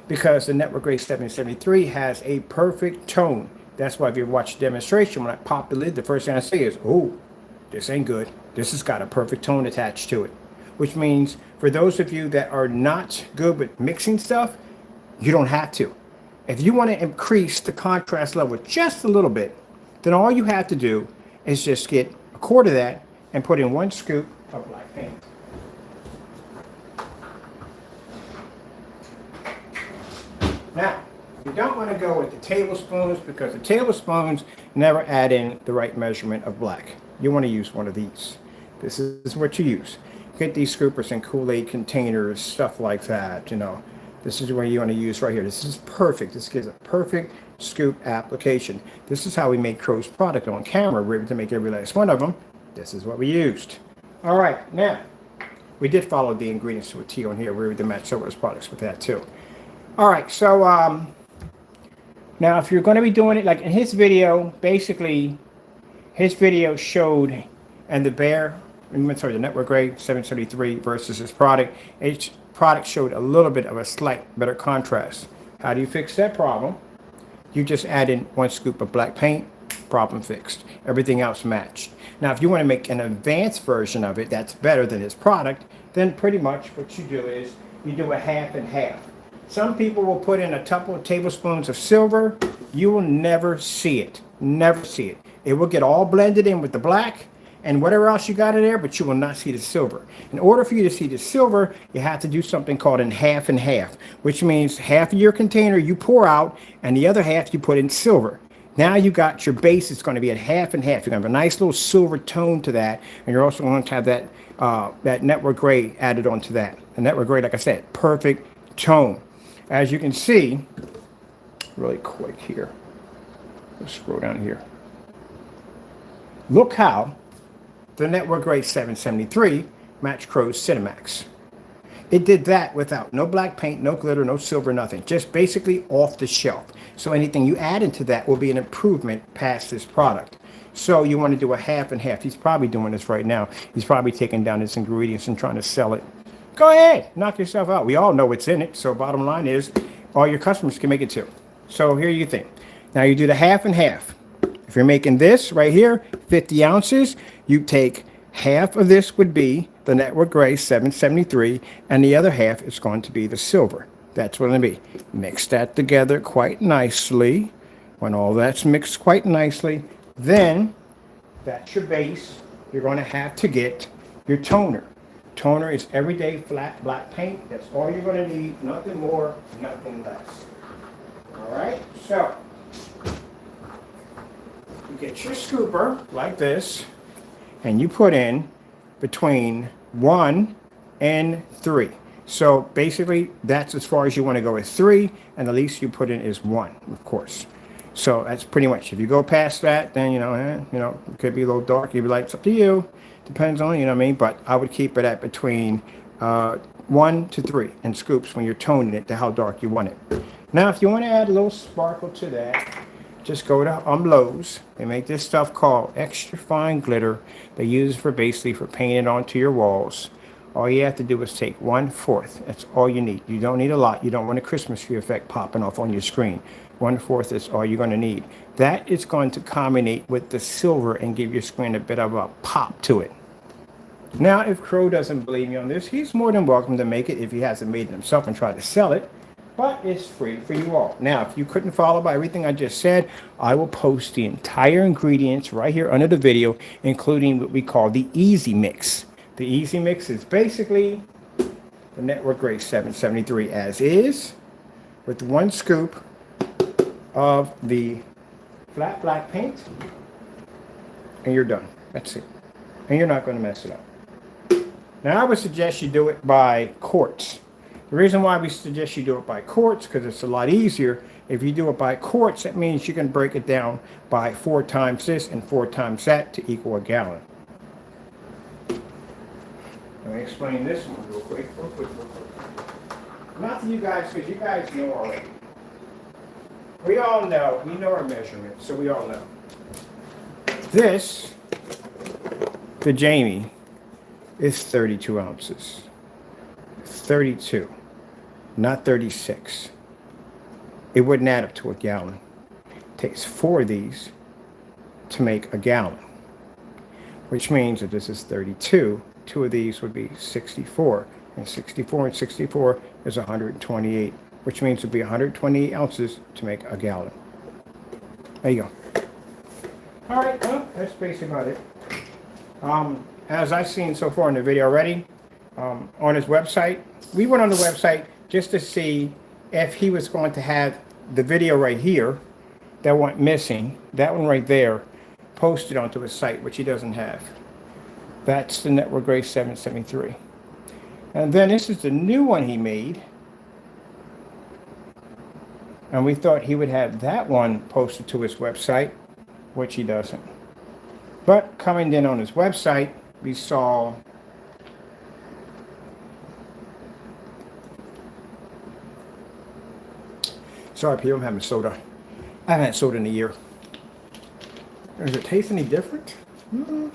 [SPEAKER 1] because the Network Gray 773 has a perfect tone. That's why if you watch the demonstration, when I pop the lid, the first thing I say is, oh, this ain't good. This has got a perfect tone attached to it. Which means for those of you that are not good with mixing stuff, you don't have to. If you want to increase the contrast level just a little bit, then all you have to do is just get a quart of that and put in 1 scoop of black paint. Now, you don't want to go with the tablespoons, because the tablespoons never add in the right measurement of black. You want to use one of these. This is what you use. Get these scoopers in Kool-Aid containers, stuff like that, you know. This is where you want to use right here. This is perfect. This gives a perfect scoop application. This is how we make Crow's product on camera. We're able to make every last one of them. This is what we used. All right, now, we did follow the ingredients to a T on here. We were able to match Sherwin's products with that too. All right, so now if you're going to be doing it, like in his video, basically, his video showed, and the Network Gray 773 versus his product, each product showed a little bit of a slight better contrast. How do you fix that problem? You just add in 1 scoop of black paint, problem fixed. Everything else matched. Now, if you want to make an advanced version of it that's better than his product, then pretty much what you do is you do a half and half. Some people will put in a couple of tablespoons of silver. You will never see it. Never see it. It will get all blended in with the black and whatever else you got in there, but you will not see the silver. In order for you to see the silver, you have to do something called in half and half, which means half of your container you pour out and the other half you put in silver. Now you got your base. It's going to be at half and half. You're going to have a nice little silver tone to that, and you're also going to have that Network Gray added onto that. The Network Gray, like I said, perfect tone. As you can see, really quick here, let's scroll down here. Look how the Network Gray 773 matched Crow's Cinemax. It did that without no black paint, no glitter, no silver, nothing. Just basically off the shelf. So anything you add into that will be an improvement past this product. So you want to do a half and half. He's probably doing this right now. He's probably taking down his ingredients and trying to sell it. Go ahead, knock yourself out. We all know what's in it. So bottom line is, all your customers can make it too. So here you think. Now you do the half and half. If you're making this right here, 50 ounces, you take half of this would be the Network Gray 773, and the other half is going to be the silver. That's what it'll be. Mix that together quite nicely. When all that's mixed quite nicely, then that's your base. You're going to have to get your toner. Toner is everyday flat black paint. That's all you're going to need. Nothing more, nothing less. All right, so you get your scooper like this, and you put in between 1 and 3. So basically, that's as far as you want to go with 3, and the least you put in is 1, of course. So that's pretty much. If you go past that, then it could be a little dark. You'd be like, it's up to you. Depends on, what I mean. But I would keep it at between 1 to 3 in scoops when you're toning it to how dark you want it. Now, if you want to add a little sparkle to that, just go to Lowe's. They make this stuff called extra fine glitter. They use it basically for painting onto your walls. All you have to do is take 1/4. That's all you need. You don't need a lot. You don't want a Christmas tree effect popping off on your screen. 1/4 is all you're going to need. That is going to combine with the silver and give your screen a bit of a pop to it. Now, if Crow doesn't believe me on this, he's more than welcome to make it if he hasn't made it himself and try to sell it. But it's free for you all. Now, if you couldn't follow by everything I just said, I will post the entire ingredients right here under the video, including what we call the Easy Mix. The Easy Mix is basically the Network Gray 773 as is, with 1 scoop of the flat black paint, and you're done. That's it. And you're not going to mess it up. Now, I would suggest you do it by quarts. The reason why we suggest you do it by quarts, because it's a lot easier. If you do it by quarts, that means you can break it down by 4 times this and 4 times that to equal a gallon. Let me explain this one real quick. Not to you guys, because you guys know already. We all know. We know our measurements, so we all know. This, the Jamie, is 32 ounces. 32, not 36. It wouldn't add up to a gallon. It takes 4 of these to make a gallon, which means that this is 32. 2 of these would be 64, and 64 and 64 is 128, which means it would be 128 ounces to make a gallon. There you go. All right, well, that's basically about it. As I've seen so far in the video already, on his website, we went on the website just to see if he was going to have the video right here that went missing, that one right there, posted onto his site, which he doesn't have. That's the Network Gray 773. And then this is the new one he made. And we thought he would have that one posted to his website, which he doesn't. But coming in on his website, we saw sorry, people, I'm having soda. I haven't had soda in a year. Does it taste any different? Mm-hmm.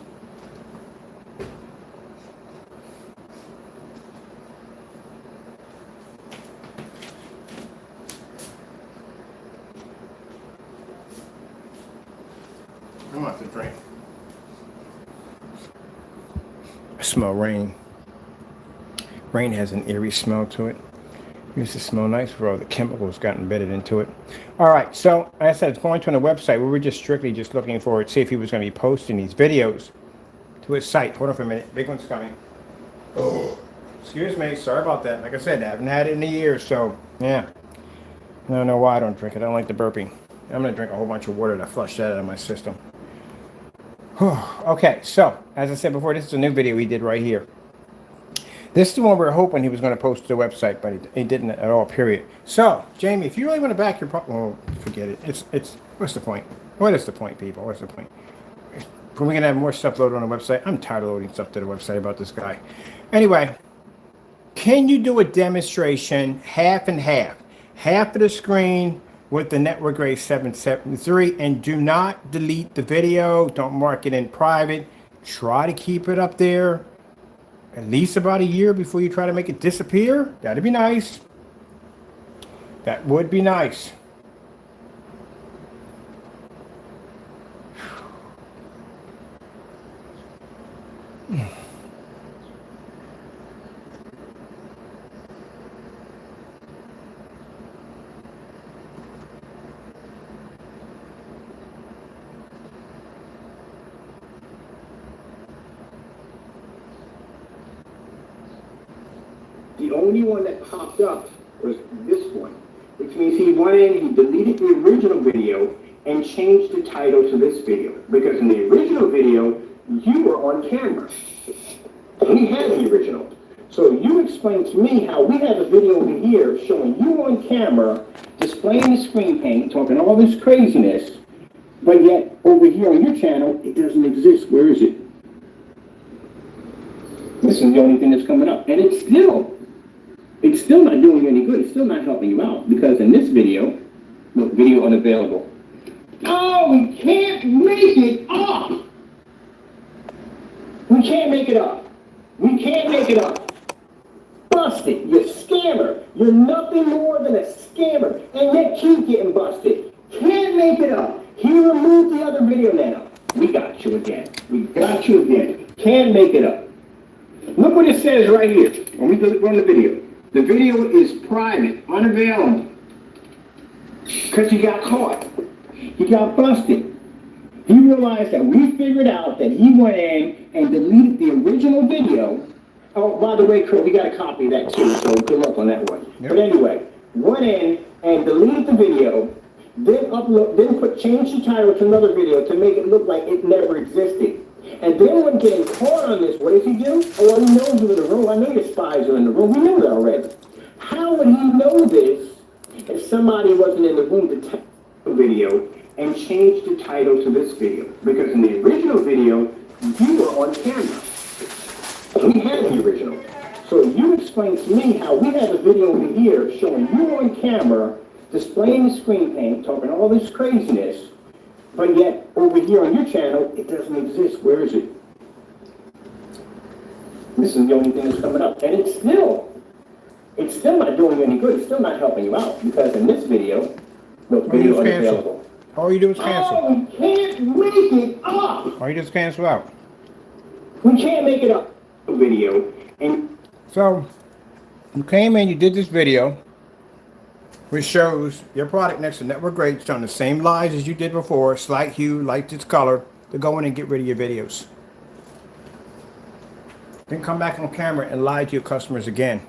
[SPEAKER 1] I'm gonna have to drink. I smell rain. Rain has an eerie smell to it. It used to smell nice for all the chemicals got embedded into it. All right, so like I said, it's going to the website. We were just strictly just looking for it, see if he was going to be posting these videos to his site. Hold on for a minute. Big one's coming. Oh, excuse me. Sorry about that. Like I said, I haven't had it in a year, so yeah. I don't know why I don't drink it. I don't like the burping. I'm going to drink a whole bunch of water to flush that out of my system. Okay, so as I said before, this is a new video we did right here. This is the one we were hoping he was going to post to the website, but he didn't at all, period. So, Jamie, if you really want to back your well, forget it. It's what's the point? What is the point, people? What's the point? When we can have more stuff loaded on the website, I'm tired of loading stuff to the website about this guy. Anyway, can you do a demonstration half and half? Half of the screen with the Network Gray 773, and do not delete the video. Don't mark it in private. Try to keep it up there at least about a year before you try to make it disappear. That'd be nice. That would be nice. The only one that popped up was this one, which means he went in, he deleted the original video and changed the title to this video. Because in the original video, you were on camera. We had the original. So you explained to me how we have a video over here showing you on camera, displaying the screen paint, talking all this craziness, but yet over here on your channel, it doesn't exist. Where is it? This is the only thing that's coming up. And it's still not doing you any good. It's still not helping you out. Because in this video, look, video unavailable. Oh, we can't make it up. We can't make it up. We can't make it up. Busted. You're a scammer. You're nothing more than a scammer. And yet keep getting busted. Can't make it up. He removed the other video now. We got you again. We got you again. Can't make it up. Look what it says right here. When we run the video. The video is private, unavailable. Because he got caught. He got busted. He realized that we figured out that he went in and deleted the original video. Oh, by the way, Crow, we got a copy of that too, so good luck on that one. Yep. But anyway, went in and deleted the video. then upload, then change the title to another video to make it look like it never existed. And then when getting caught on this, what does he do? Oh, he knows you're in the room. I know your spies are in the room. We knew that already. How would he know this if somebody wasn't in the room to take the video and change the title to this video? Because in the original video, you were on camera. We had the original. So you explain to me how we have a video over here showing you on camera, displaying the screen paint, talking all this craziness, but yet over here on your channel, it doesn't exist. Where is it? This is the only thing that's coming up. And it's still not doing you any good. It's still not helping you out, because in this video, the video is unavailable.
[SPEAKER 3] All you do is cancel.
[SPEAKER 1] Oh, we can't make it up.
[SPEAKER 3] All you just cancel out.
[SPEAKER 1] We can't make it up. Video. And
[SPEAKER 3] So you came in, you did this video, which shows your product next to network grade, showing the same lies as you did before, slight hue, light its color, to go in and get rid of your videos. Then come back on camera and lie to your customers again.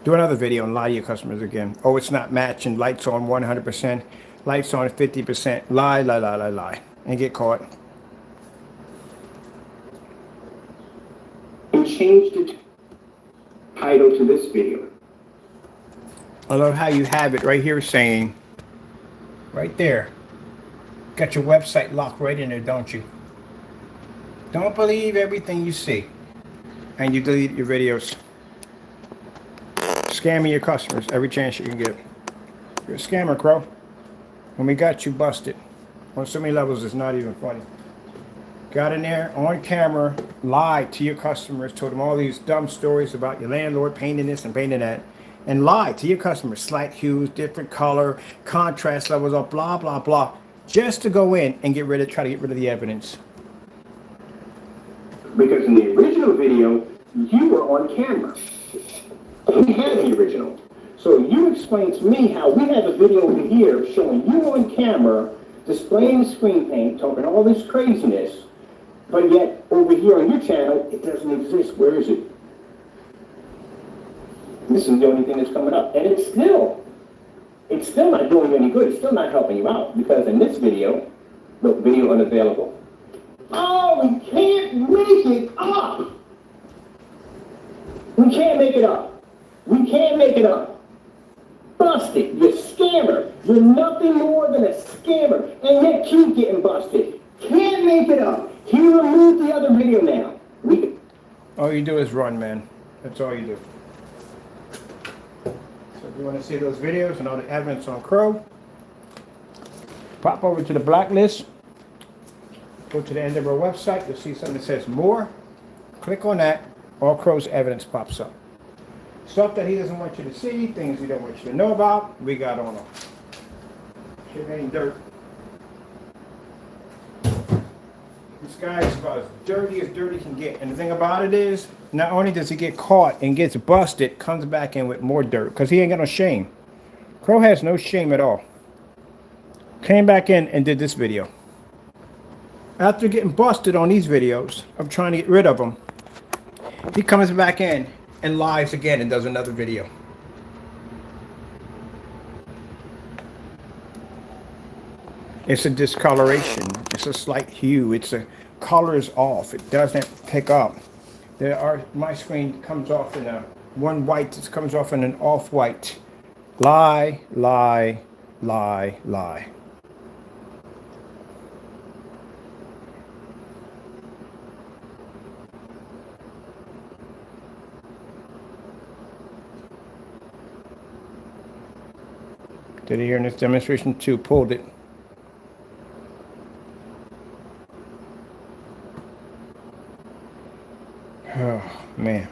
[SPEAKER 3] Do another video and lie to your customers again. Oh, it's not matching. Lights on 100%. Lights on 50%. Lie, lie, lie, lie, lie. And get caught.
[SPEAKER 1] and change the title to this video.
[SPEAKER 3] I love how you have it right here saying, right there, got your website locked right in there, don't you? Don't believe everything you see. And you delete your videos. Scamming your customers every chance you can get. You're a scammer, Crow. When we got you busted on so many levels, it's not even funny. Got in there on camera, lied to your customers, told them all these dumb stories about your landlord painting this and painting that, and lied to your customers, slight hues, different color, contrast levels, all blah, blah, blah, just to go in and try to get rid of the evidence.
[SPEAKER 1] Because in the original video, you were on camera. We had the original. So you explained to me how we have a video over here showing you on camera, displaying the screen paint, talking all this craziness, but yet over here on your channel, it doesn't exist. Where is it? This is the only thing that's coming up. And it's still not doing you any good. It's still not helping you out, because in this video, look, video unavailable. Oh, we can't make it up. We can't make it up. We can't make it up. Busted. You're a scammer. You're nothing more than a scammer. And yet keep getting busted. Can't make it up. He removed the other video now.
[SPEAKER 3] All you do is run, man. That's all you do. So if you want to see those videos and all the evidence on Crow, pop over to the blacklist. Go to the end of our website. You'll see something that says more. Click on that. All Crow's evidence pops up. Stuff that he doesn't want you to see, things he don't want you to know about, we got on him. Shit ain't dirt. This guy is about as dirty can get. And the thing about it is, not only does he get caught and gets busted, comes back in with more dirt, because he ain't got no shame. Crow has no shame at all. Came back in and did this video. After getting busted on these videos of trying to get rid of them, he comes back in and lies again and does another video. It's a discoloration. It's a slight hue. It's a color is off. It doesn't pick up. My screen comes off in a one white. It comes off in an off-white. Lie, lie, lie, lie. Did he hear in this demonstration too? Pulled it. Oh, man.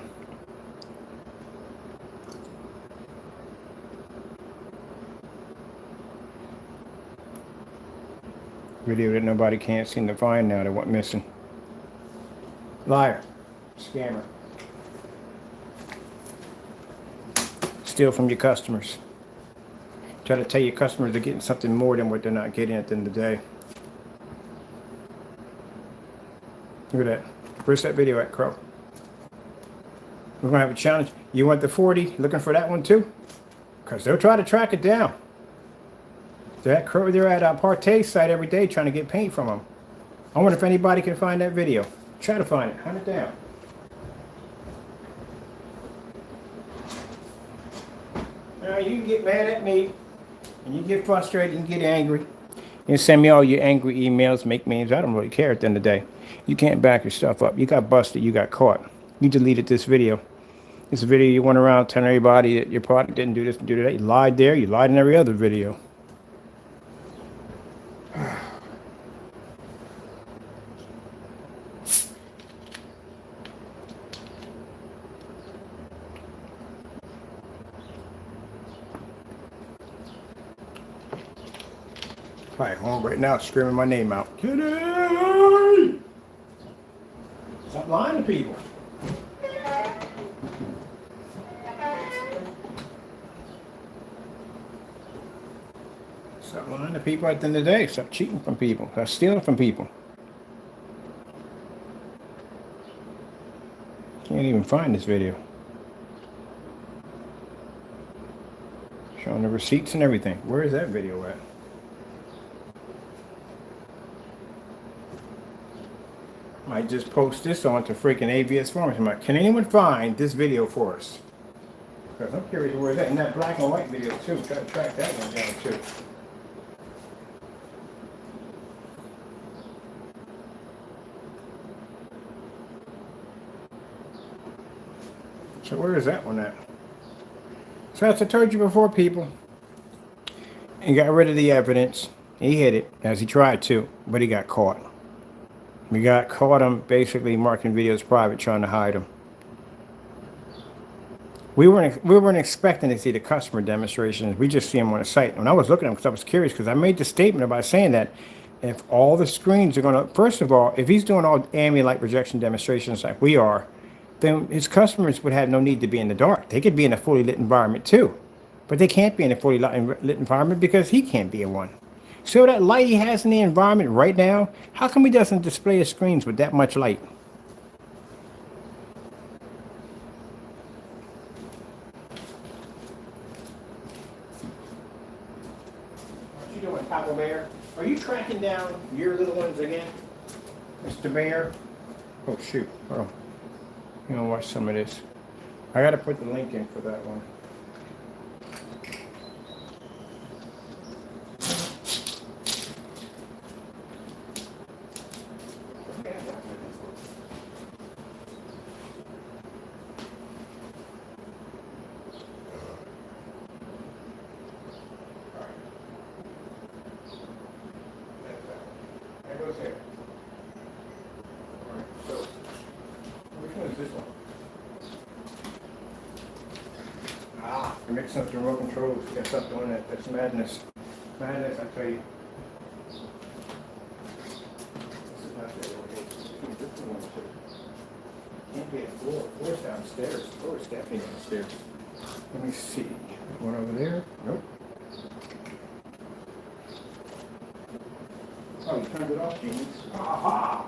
[SPEAKER 3] Video that nobody can't seem to find now that went missing. Liar. Scammer. Steal from your customers. Try to tell your customers they're getting something more than what they're not getting at the end of the day. Look at that. Where's that video at, Crow? We're going to have a challenge. You want the 40? Looking for that one too? Because they'll try to track it down. That crow, they're at our Partay site every day trying to get paint from them. I wonder if anybody can find that video. Try to find it. Hunt it down. Now you can get mad at me, and you get frustrated and get angry. You send me all your angry emails, make memes. I don't really care at the end of the day. You can't back your stuff up. You got busted. You got caught. You deleted this video. This video you went around telling everybody that your product didn't do this and do that. You lied there. You lied in every other video. Probably home right now screaming my name out. Kitty! Stop lying to people. Stop lying to people at the end of the day. Stop cheating from people. Stop stealing from people. Can't even find this video. Showing the receipts and everything. Where is that video at? Might just post this onto freaking AVS forums. I'm like, can anyone find this video for us? Because I'm curious where it's at. And that black and white video too. Try to track that one down too. So where is that one at? So as I told you before, people, he got rid of the evidence. He hid it as he tried to, but he got caught. We got caught him basically marking videos private, trying to hide them. We weren't expecting to see the customer demonstrations. We just see them on the site. When I was looking at them, because I was curious, because I made the statement about saying that if all the screens are going to, first of all, if he's doing all ambient light projection demonstrations like we are, then his customers would have no need to be in the dark. They could be in a fully lit environment too, but they can't be in a fully lit environment because he can't be in one. So that light he has in the environment right now, how come he doesn't display his screens with that much light? What you doing, Papa Bear? Are you tracking down your little ones again, Mr. Bear? Oh shoot! Oh, you gonna watch some of this? I gotta put the link in for that one. I mixed up the remote controls. Got stuff doing that. That's madness. Madness, I tell you. This is not the one. Can't be a floor. Floor's downstairs. Floor is definitely downstairs. Let me see. One over there? Nope. Oh, you turned it off, genius. Aha!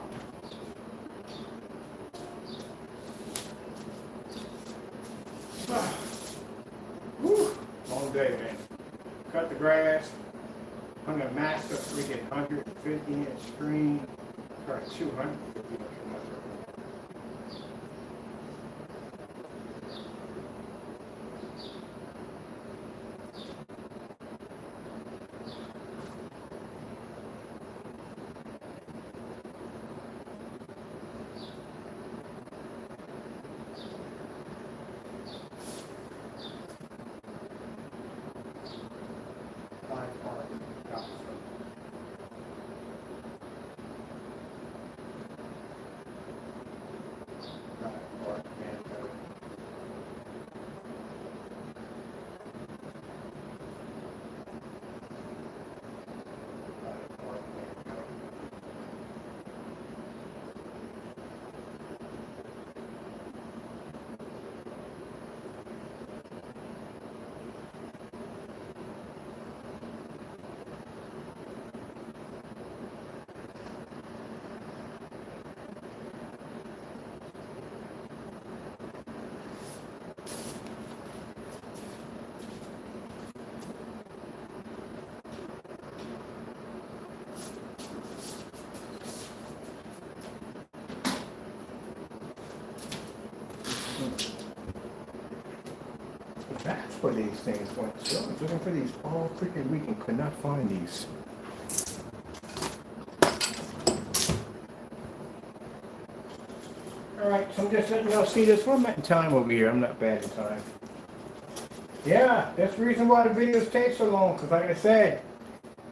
[SPEAKER 3] Long day, man. Cut the grass, hung a massive freaking 150-inch screen, or 250-inch. That's where these things went. So I was looking for these all freaking week and could not find these. Alright, so I'm just letting y'all see this. I'm at time over here. I'm not bad in time. Yeah, that's the reason why the videos take so long. Because like I said,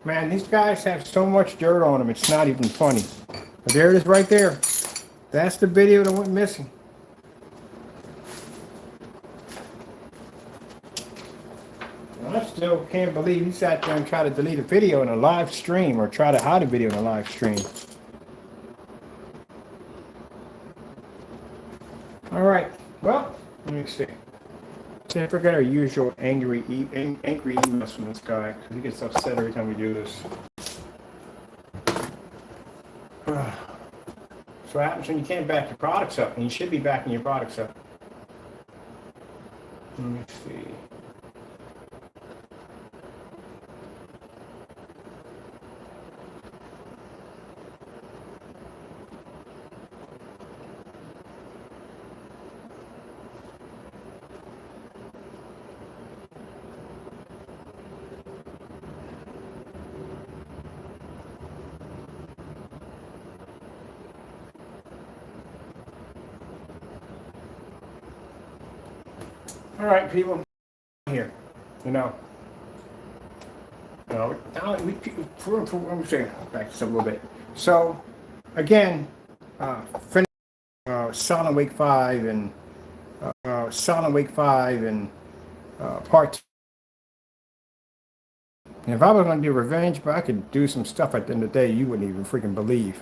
[SPEAKER 3] man, these guys have so much dirt on them. It's not even funny. But there it is right there. That's the video that went missing. I still can't believe he sat there and tried to delete a video in a live stream or try to hide a video in a live stream. All right, well, let me see. See, I forgot our usual angry emails from this guy because he gets upset every time we do this. So what happens when you can't back your products up, and you should be backing your products up. Let me see. All right, people, here, you know, let me say back this up a little bit. So, again, Silent Wake 5 and Part 2. And if I was going to do revenge, but I could do some stuff at the end of the day you wouldn't even freaking believe.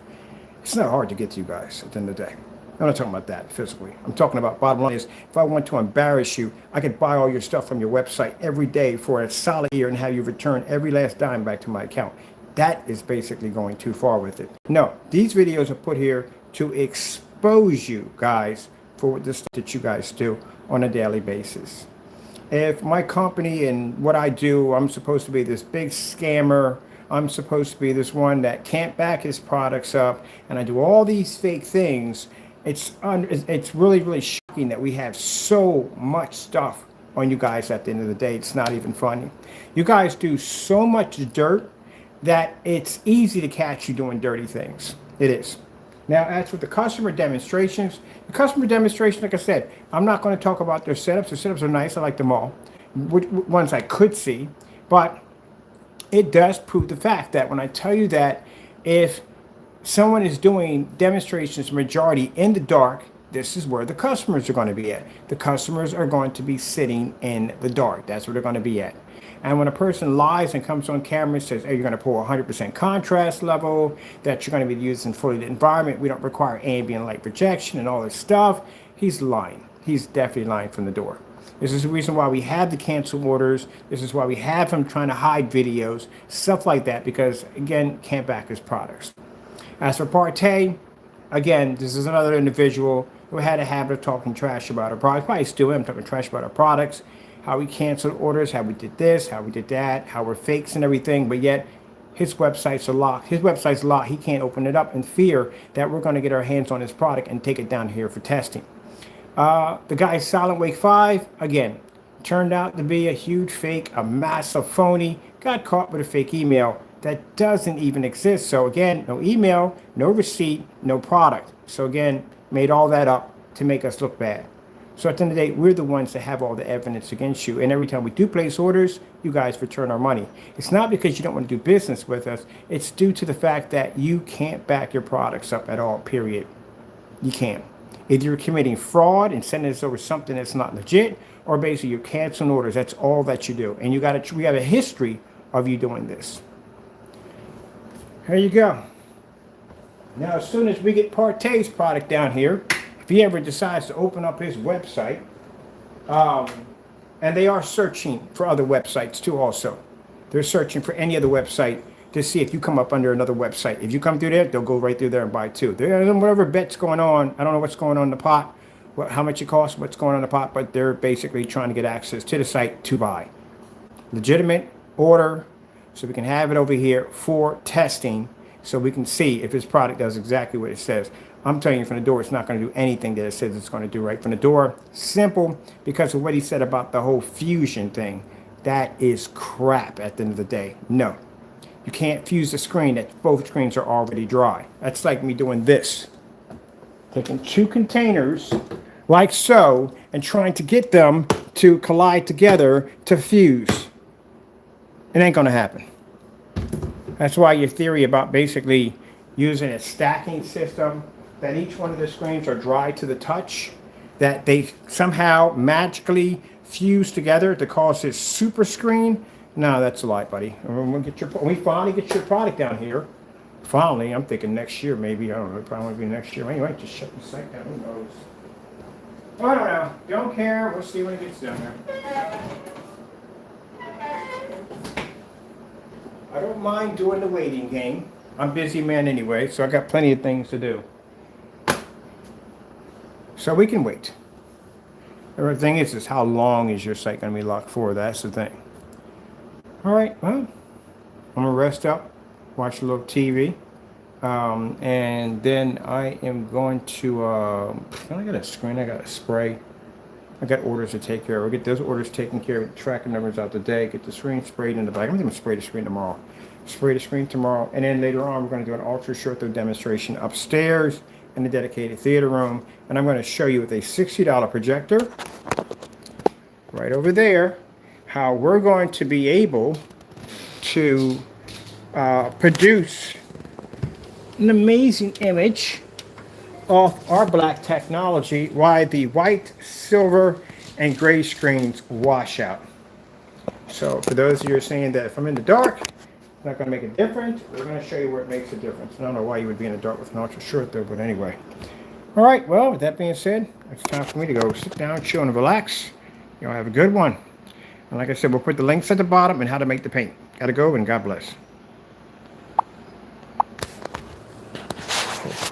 [SPEAKER 3] It's not hard to get to you guys at the end of the day. I'm not talking about that physically. I'm talking about bottom line is if I want to embarrass you, I could buy all your stuff from your website every day for a solid year and have you return every last dime back to my account. That is basically going too far with it. No, these videos are put here to expose you guys for the stuff that you guys do on a daily basis. If my company and what I do, I'm supposed to be this big scammer, I'm supposed to be this one that can't back his products up, and I do all these fake things. It's really, really shocking that we have so much stuff on you guys at the end of the day. It's not even funny. You guys do so much dirt that it's easy to catch you doing dirty things. It is. Now, as with the customer demonstrations, like I said, I'm not going to talk about their setups. Their setups are nice. I like them all. Ones I could see. But it does prove the fact that when I tell you that if someone is doing demonstrations majority in the dark, this is where the customers are going to be at. The customers are going to be sitting in the dark. That's where they're going to be at. And when a person lies and comes on camera and says, hey, you're going to pull 100% contrast level, that you're going to be using fully lit environment, we don't require ambient light projection and all this stuff, he's lying. He's definitely lying from the door. This is the reason why we have the cancel orders. This is why we have him trying to hide videos, stuff like that, because, again, can't back his products. As for Partay, again, this is another individual who had a habit of talking trash about our products. Probably still am talking trash about our products, how we canceled orders, how we did this, how we did that, how we're fakes and everything, but yet his websites are locked. His website's locked. He can't open it up in fear that we're going to get our hands on his product and take it down here for testing. The guy Silent Wake 5, again, turned out to be a huge fake, a massive phony, got caught with a fake email that doesn't even exist. So again, no email, no receipt, no product. So again, made all that up to make us look bad. So at the end of the day, we're the ones that have all the evidence against you. And every time we do place orders, you guys return our money. It's not because you don't want to do business with us. It's due to the fact that you can't back your products up at all, period. You can't. Either you're committing fraud and sending us over something that's not legit, or basically you're canceling orders. That's all that you do. And we have a history of you doing this. There you go. Now, as soon as we get Partay's product down here, if he ever decides to open up his website, and they are searching for other websites too also. They're searching for any other website to see if you come up under another website. If you come through there, they'll go right through there and buy too. Whatever bet's going on, I don't know what's going on in the pot, how much it costs, what's going on in the pot, but they're basically trying to get access to the site to buy. Legitimate order, so we can have it over here for testing, so we can see if this product does exactly what it says. I'm telling you from the door, it's not going to do anything that it says it's going to do. Right from the door, simple, because of what he said about the whole fusion thing. That is crap at the end of the day. No, you can't fuse the screen that both screens are already dry. That's like me doing this. Taking two containers like so and trying to get them to collide together to fuse. It ain't going to happen. That's why your theory about basically using a stacking system, that each one of the screens are dry to the touch, that they somehow magically fuse together to cause this super screen. No, that's a lie, buddy. When we finally get your product down here, finally, I'm thinking next year maybe. I don't know, it probably won't be next year. Anyway, just shut the site down. Who knows? I don't know. Don't care. We'll see when it gets down there. I don't mind doing the waiting game. I'm a busy man anyway, so I got plenty of things to do. So we can wait. The thing is how long is your site going to be locked for? That's the thing. All right, well, I'm going to rest up, watch a little TV, and then I am going to, I got a screen, I got a spray. I got orders to take care of. We'll get those orders taken care of, tracking numbers out today, get the screen sprayed in the back. I'm going to spray the screen tomorrow. Spray the screen tomorrow, and then later on we're going to do an ultra short throw demonstration upstairs in the dedicated theater room, and I'm going to show you with a $60 projector right over there how we're going to be able to produce an amazing image of our black technology while the white, silver, and gray screens wash out. So for those of you who are saying that if I'm in the dark, it's not going to make a difference, we're going to show you where it makes a difference. I don't know why you would be in the dark with an ultra short though, but anyway. All right, well, with that being said, it's time for me to go sit down, chill, and relax. Y'all have a good one. And like I said, we'll put the links at the bottom and how to make the paint. Gotta go, and God bless.